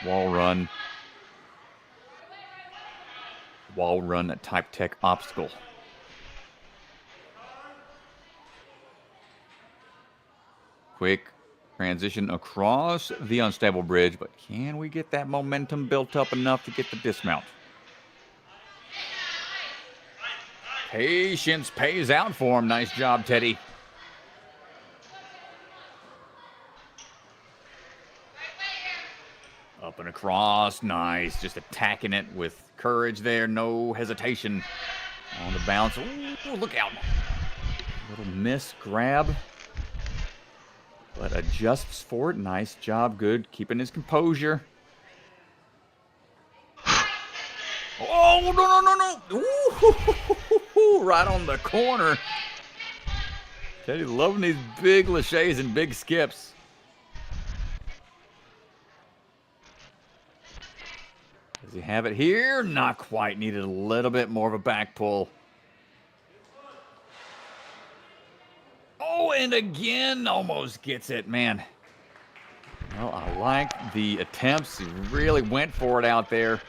Wall run. Wall run, a type tech obstacle. Quick transition across the unstable bridge, but can we get that momentum built up enough to get the dismount? Patience pays out for him. Nice job, Teddy. Up and across. Nice. Just attacking it with courage there. No hesitation on the bounce. Ooh, look out. Little miss grab. But adjusts for it. Nice job. Good. Keeping his composure. Oh, no. Ooh, right on the corner. Teddy loving these big laches and big skips. Does he have it here? Not quite. Needed a little bit more of a back pull. Oh, and again, almost gets it, man. Well, I like the attempts. He really went for it out there.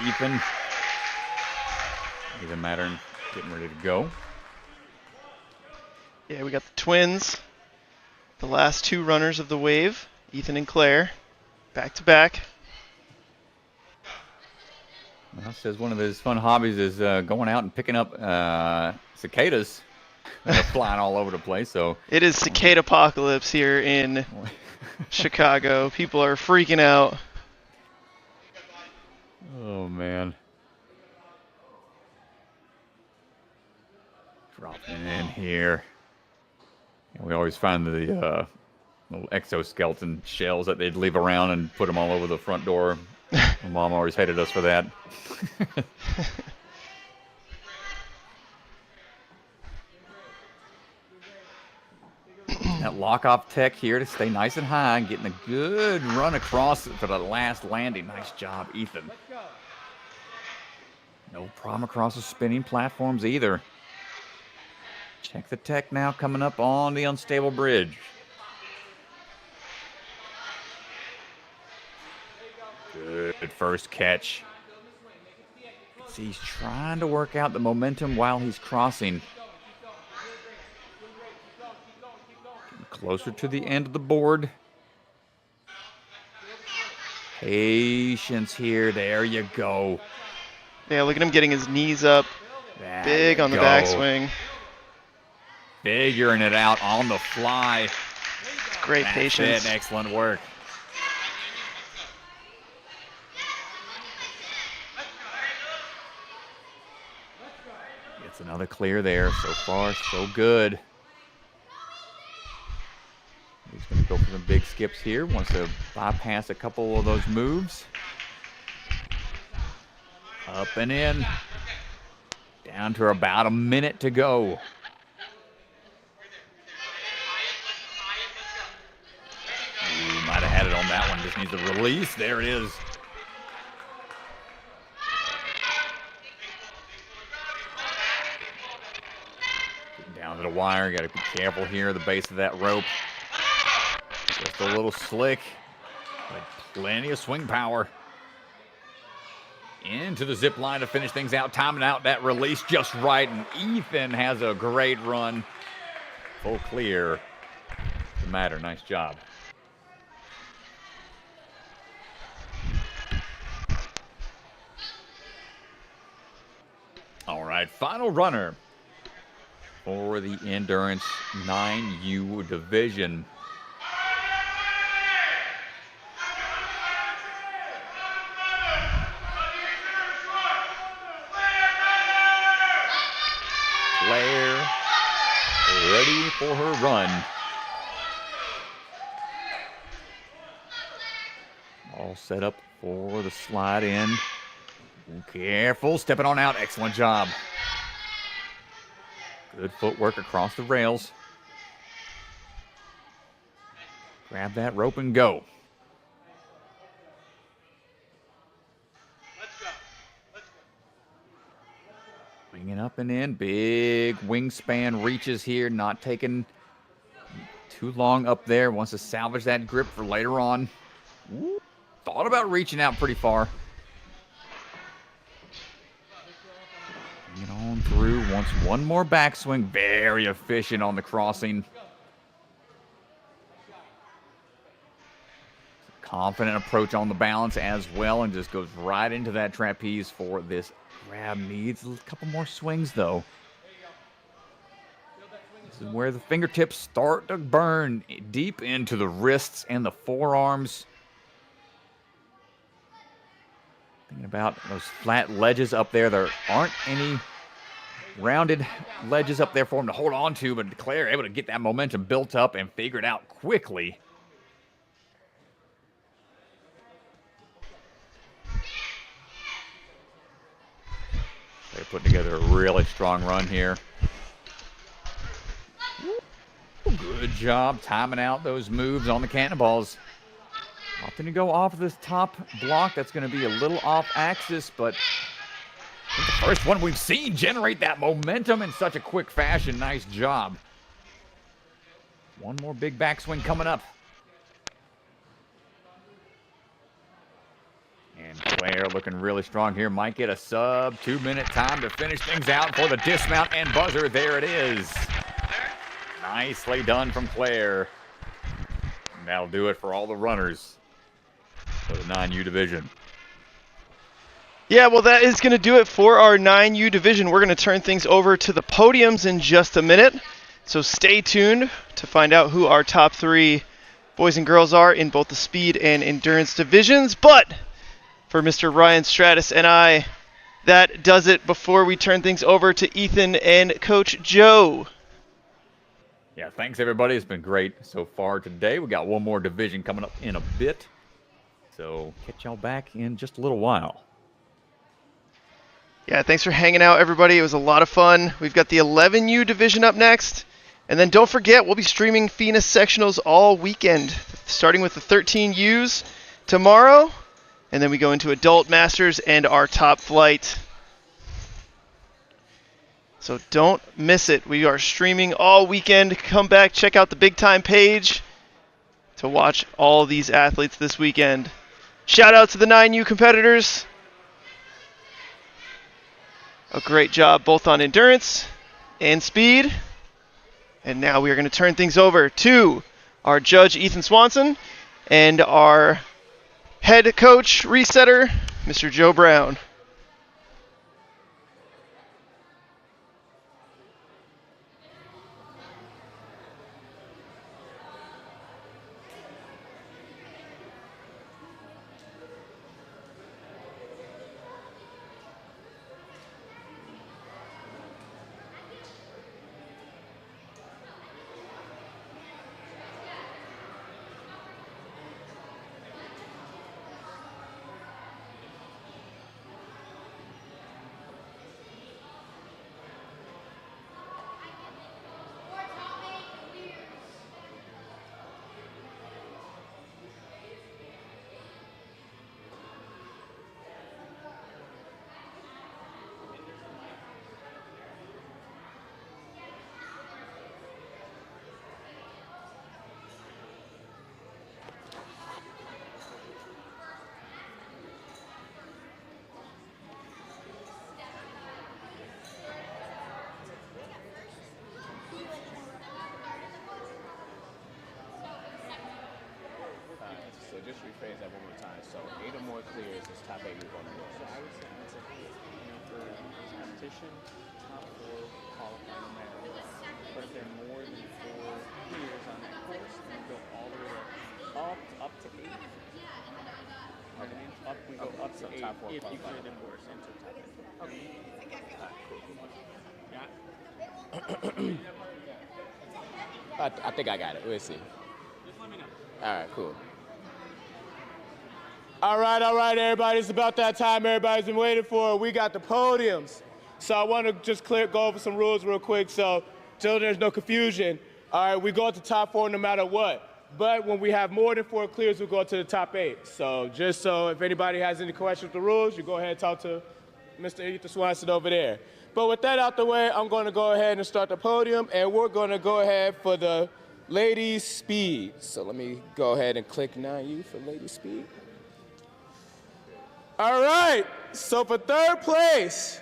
Ethan. Ethan Mattern getting ready to go.
Yeah, we got the twins. The last two runners of the wave, Ethan and Claire, back to back.
Well, says one of his fun hobbies is going out and picking up cicadas that are flying all over the place. So
it is cicada apocalypse here in Chicago. People are freaking out.
Oh, man. Dropping in here. And we always find the little exoskeleton shells that they'd leave around and put them all over the front door. My mom always hated us for that. That lock-off tech here to stay nice and high and getting a good run across for the last landing. Nice job, Ethan. No problem across the spinning platforms either. Check the tech now coming up on the unstable bridge. Good first catch. See, he's trying to work out the momentum while he's crossing. Getting closer to the end of the board. Patience here. There you go.
Yeah, look at him getting his knees up. Big on the backswing.
Figuring it out on the fly.
Great patience.
Excellent work. Gets another clear there. So far, so good. He's going to go for the big skips here. Wants to bypass a couple of those moves. Up and in. Down to about a minute to go. Might have had it on that one. Just needs a release. There it is. Getting down to the wire. Got to be careful here. The base of that rope. Just a little slick. But plenty of swing power. Into the zip line to finish things out. Timing out that release just right. And Ethan has a great run. Full clear. Doesn't matter. Nice job. All right, final runner for the Endurance 9U division. Claire, ready for her run. All set up for the slide in. Careful, stepping on out. Excellent job. Good footwork across the rails. Grab that rope and go. Winging up and in. Big wingspan reaches here. Not taking too long up there. Wants to salvage that grip for later on. Ooh, thought about reaching out pretty far. Get on through. Wants one more backswing. Very efficient on the crossing. Confident approach on the balance as well, and just goes right into that trapeze for this grab. Needs a couple more swings though. This is where the fingertips start to burn deep into the wrists and the forearms. Thinking about those flat ledges up there. There aren't any rounded ledges up there for him to hold on to, but Claire able to get that momentum built up and figure it out quickly. They're putting together a really strong run here. Good job timing out those moves on the cannonballs. Often you go off of this top block, that's going to be a little off axis, but I think the first one we've seen generate that momentum in such a quick fashion. Nice job. One more big backswing coming up. And Claire looking really strong here. Might get a sub 2-minute time to finish things out for the dismount and buzzer. There it is. Nicely done from Claire. And that'll do it for all the runners for the 9U division.
Yeah, well, that is going to do it for our 9U division. We're going to turn things over to the podiums in just a minute. So stay tuned to find out who our top 3 boys and girls are in both the speed and endurance divisions. But for Mr. Ryan Stratus and I, that does it before we turn things over to Ethan and Coach Joe.
Yeah, thanks everybody. It's been great so far today. We got one more division coming up in a bit. So catch y'all back in just a little while.
Yeah, thanks for hanging out, everybody. It was a lot of fun. We've got the 11U division up next. And then don't forget, we'll be streaming FINA Sectionals all weekend, starting with the 13Us tomorrow. And then we go into Adult Masters and our Top Flight. So don't miss it. We are streaming all weekend. Come back, check out the Big Time page to watch all these athletes this weekend. Shout out to the 9U competitors. A great job both on endurance and speed. And now we are going to turn things over to our judge, Ethan Swanson, and our head coach, resetter, Mr. Joe Brown.
Just rephrase that one more time. So 8 or more clears is top 8 you're going to go. So I would say that's a for competition, top 4 qualify no matter what. But if there are more than 4 clears on that course, then we go all the way up to 8. We go up to 8 if you clear the course into top 8. Okay. Yeah. I think I got it. We'll see. Just let me know. All right, cool. All right, everybody. It's about that time everybody's been waiting for. We got the podiums. So I want to just go over some rules real quick so there's no confusion. All right, we go to the top 4 no matter what. But when we have more than 4 clears, we go to the top 8. So just so if anybody has any questions with the rules, you go ahead and talk to Mr. Ethan Swanson over there. But with that out the way, I'm going to go ahead and start the podium, and we're going to go ahead for the ladies' speed. So let me go ahead and click 9U for ladies' speed. All right, so for 3rd place,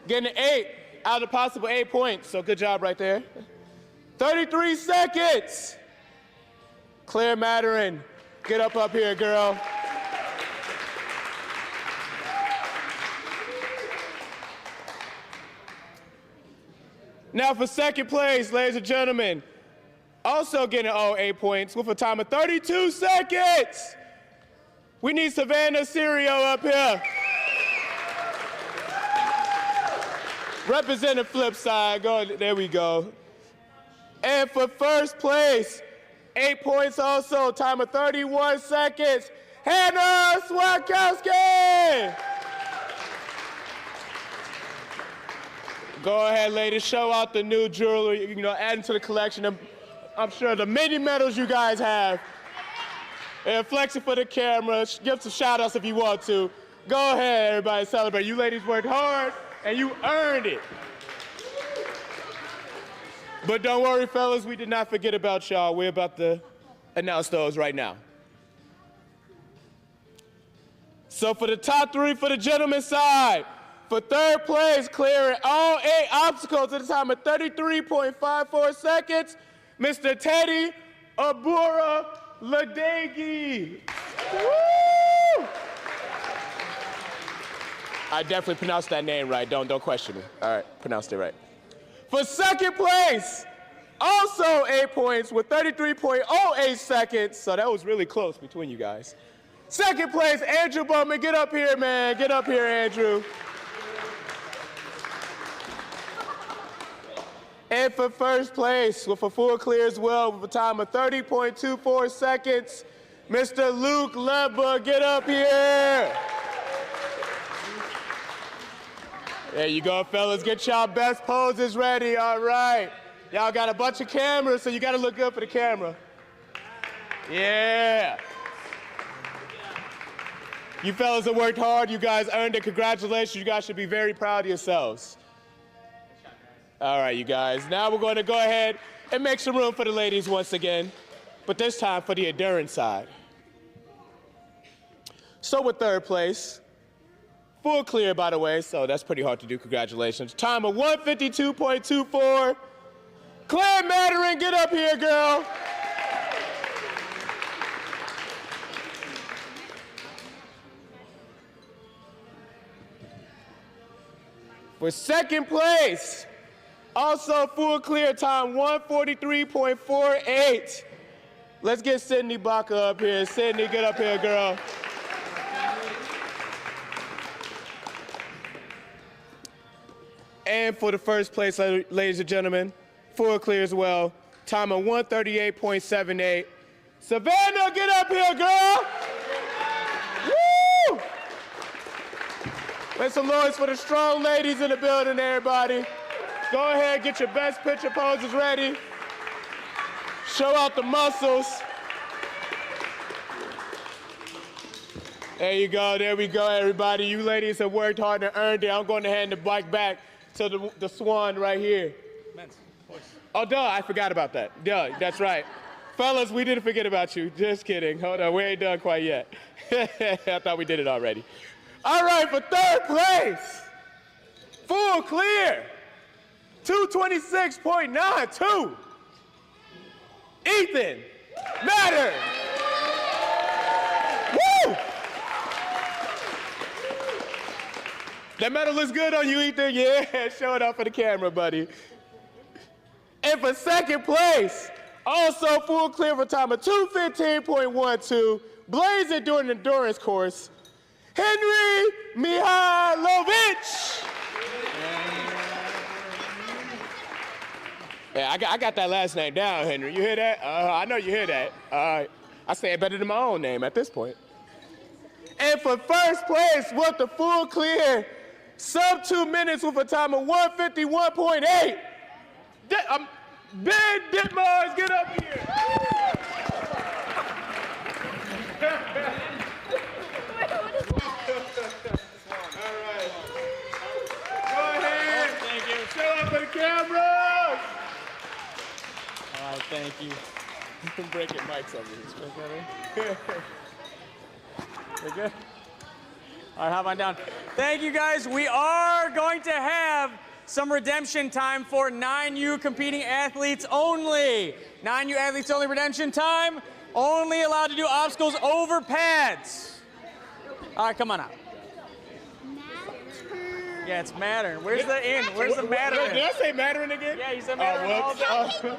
getting an 8 out of possible 8 points, so good job right there. 33 seconds. Claire Maturin, get up here, girl. Now for 2nd place, ladies and gentlemen, also getting 8 points with a time of 32 seconds. We need Savannah Serio up here. Represent the flip side. Go, there we go. And for first place, 8 points also, time of 31 seconds, Hannah Swakowski! Go ahead, ladies, show out the new jewelry, add to the collection. I'm sure the many medals you guys have. And flex it for the camera, give some shout outs if you want to. Go ahead, everybody, celebrate. You ladies worked hard and you earned it. But don't worry, fellas, we did not forget about y'all. We're about to announce those right now. So for the top 3 for the gentlemen's side, for third place, clearing all 8 obstacles at a time of 33.54 seconds, Mr. Teddy Abura Ladegi. Woo! I definitely pronounced that name right. Don't question me. All right, pronounced it right. For second place, also 8 points with 33.08 seconds. So that was really close between you guys. Second place, Andrew Bowman. Get up here, man. Get up here, Andrew. And for first place, with a full clear as well, with a time of 30.24 seconds, Mr. Luke Lebba. Get up here. There you go, fellas. Get y'all best poses ready. All right. Y'all got a bunch of cameras, so you got to look good for the camera. Yeah. You fellas have worked hard. You guys earned it. Congratulations. You guys should be very proud of yourselves. All right, you guys. Now we're going to go ahead and make some room for the ladies once again, but this time for the endurance side. So with third place, full clear, by the way, so that's pretty hard to do. Congratulations. Time of 152.24. Claire Maturin, get up here, girl. For second place, also full clear, time 143.48. Let's get Sydney Baca up here. Sydney, get up here, girl. And for the first place, ladies and gentlemen, full clear as well, time of 138.78. Savannah, get up here, girl! Woo! Make some noise for the strong ladies in the building, everybody. Go ahead, get your best picture poses ready. Show out the muscles. There you go, there we go, everybody. You ladies have worked hard and earned it. I'm going to hand the mic back to the swan right here.
Men's, boys.
Oh, duh, I forgot about that. Duh, that's right. Fellas, we didn't forget about you. Just kidding. Hold on, we ain't done quite yet. I thought we did it already. All right, for third place, full clear, 226.92. Ethan Matter. Woo! That medal looks good on you, Ethan. Yeah, show it off for the camera, buddy. And for second place, also full clear for time of 215.12, blazing during the endurance course, Henry Mihailovich. Yeah, I got that last name down, Henry. You hear that? I know you hear that. I say it better than my own name at this point. And for first place with the full clear, sub 2 minutes with a time of 151.8. Ben Ditmars, get up here. All right. Go ahead.
Thank you.
Show up for the camera.
All right, thank you.
I'm breaking mics over here. We're good?
All right, hop on down. Thank you, guys. We are going to have some redemption time for 9U competing athletes only. 9U athletes only redemption time. Only allowed to do obstacles over pads. All right, come on out. Yeah, it's Mattern. Where's the in? Where's the Mattern?
Did I say Mattern again?
Yeah, you said Mattern all
whoops.
day.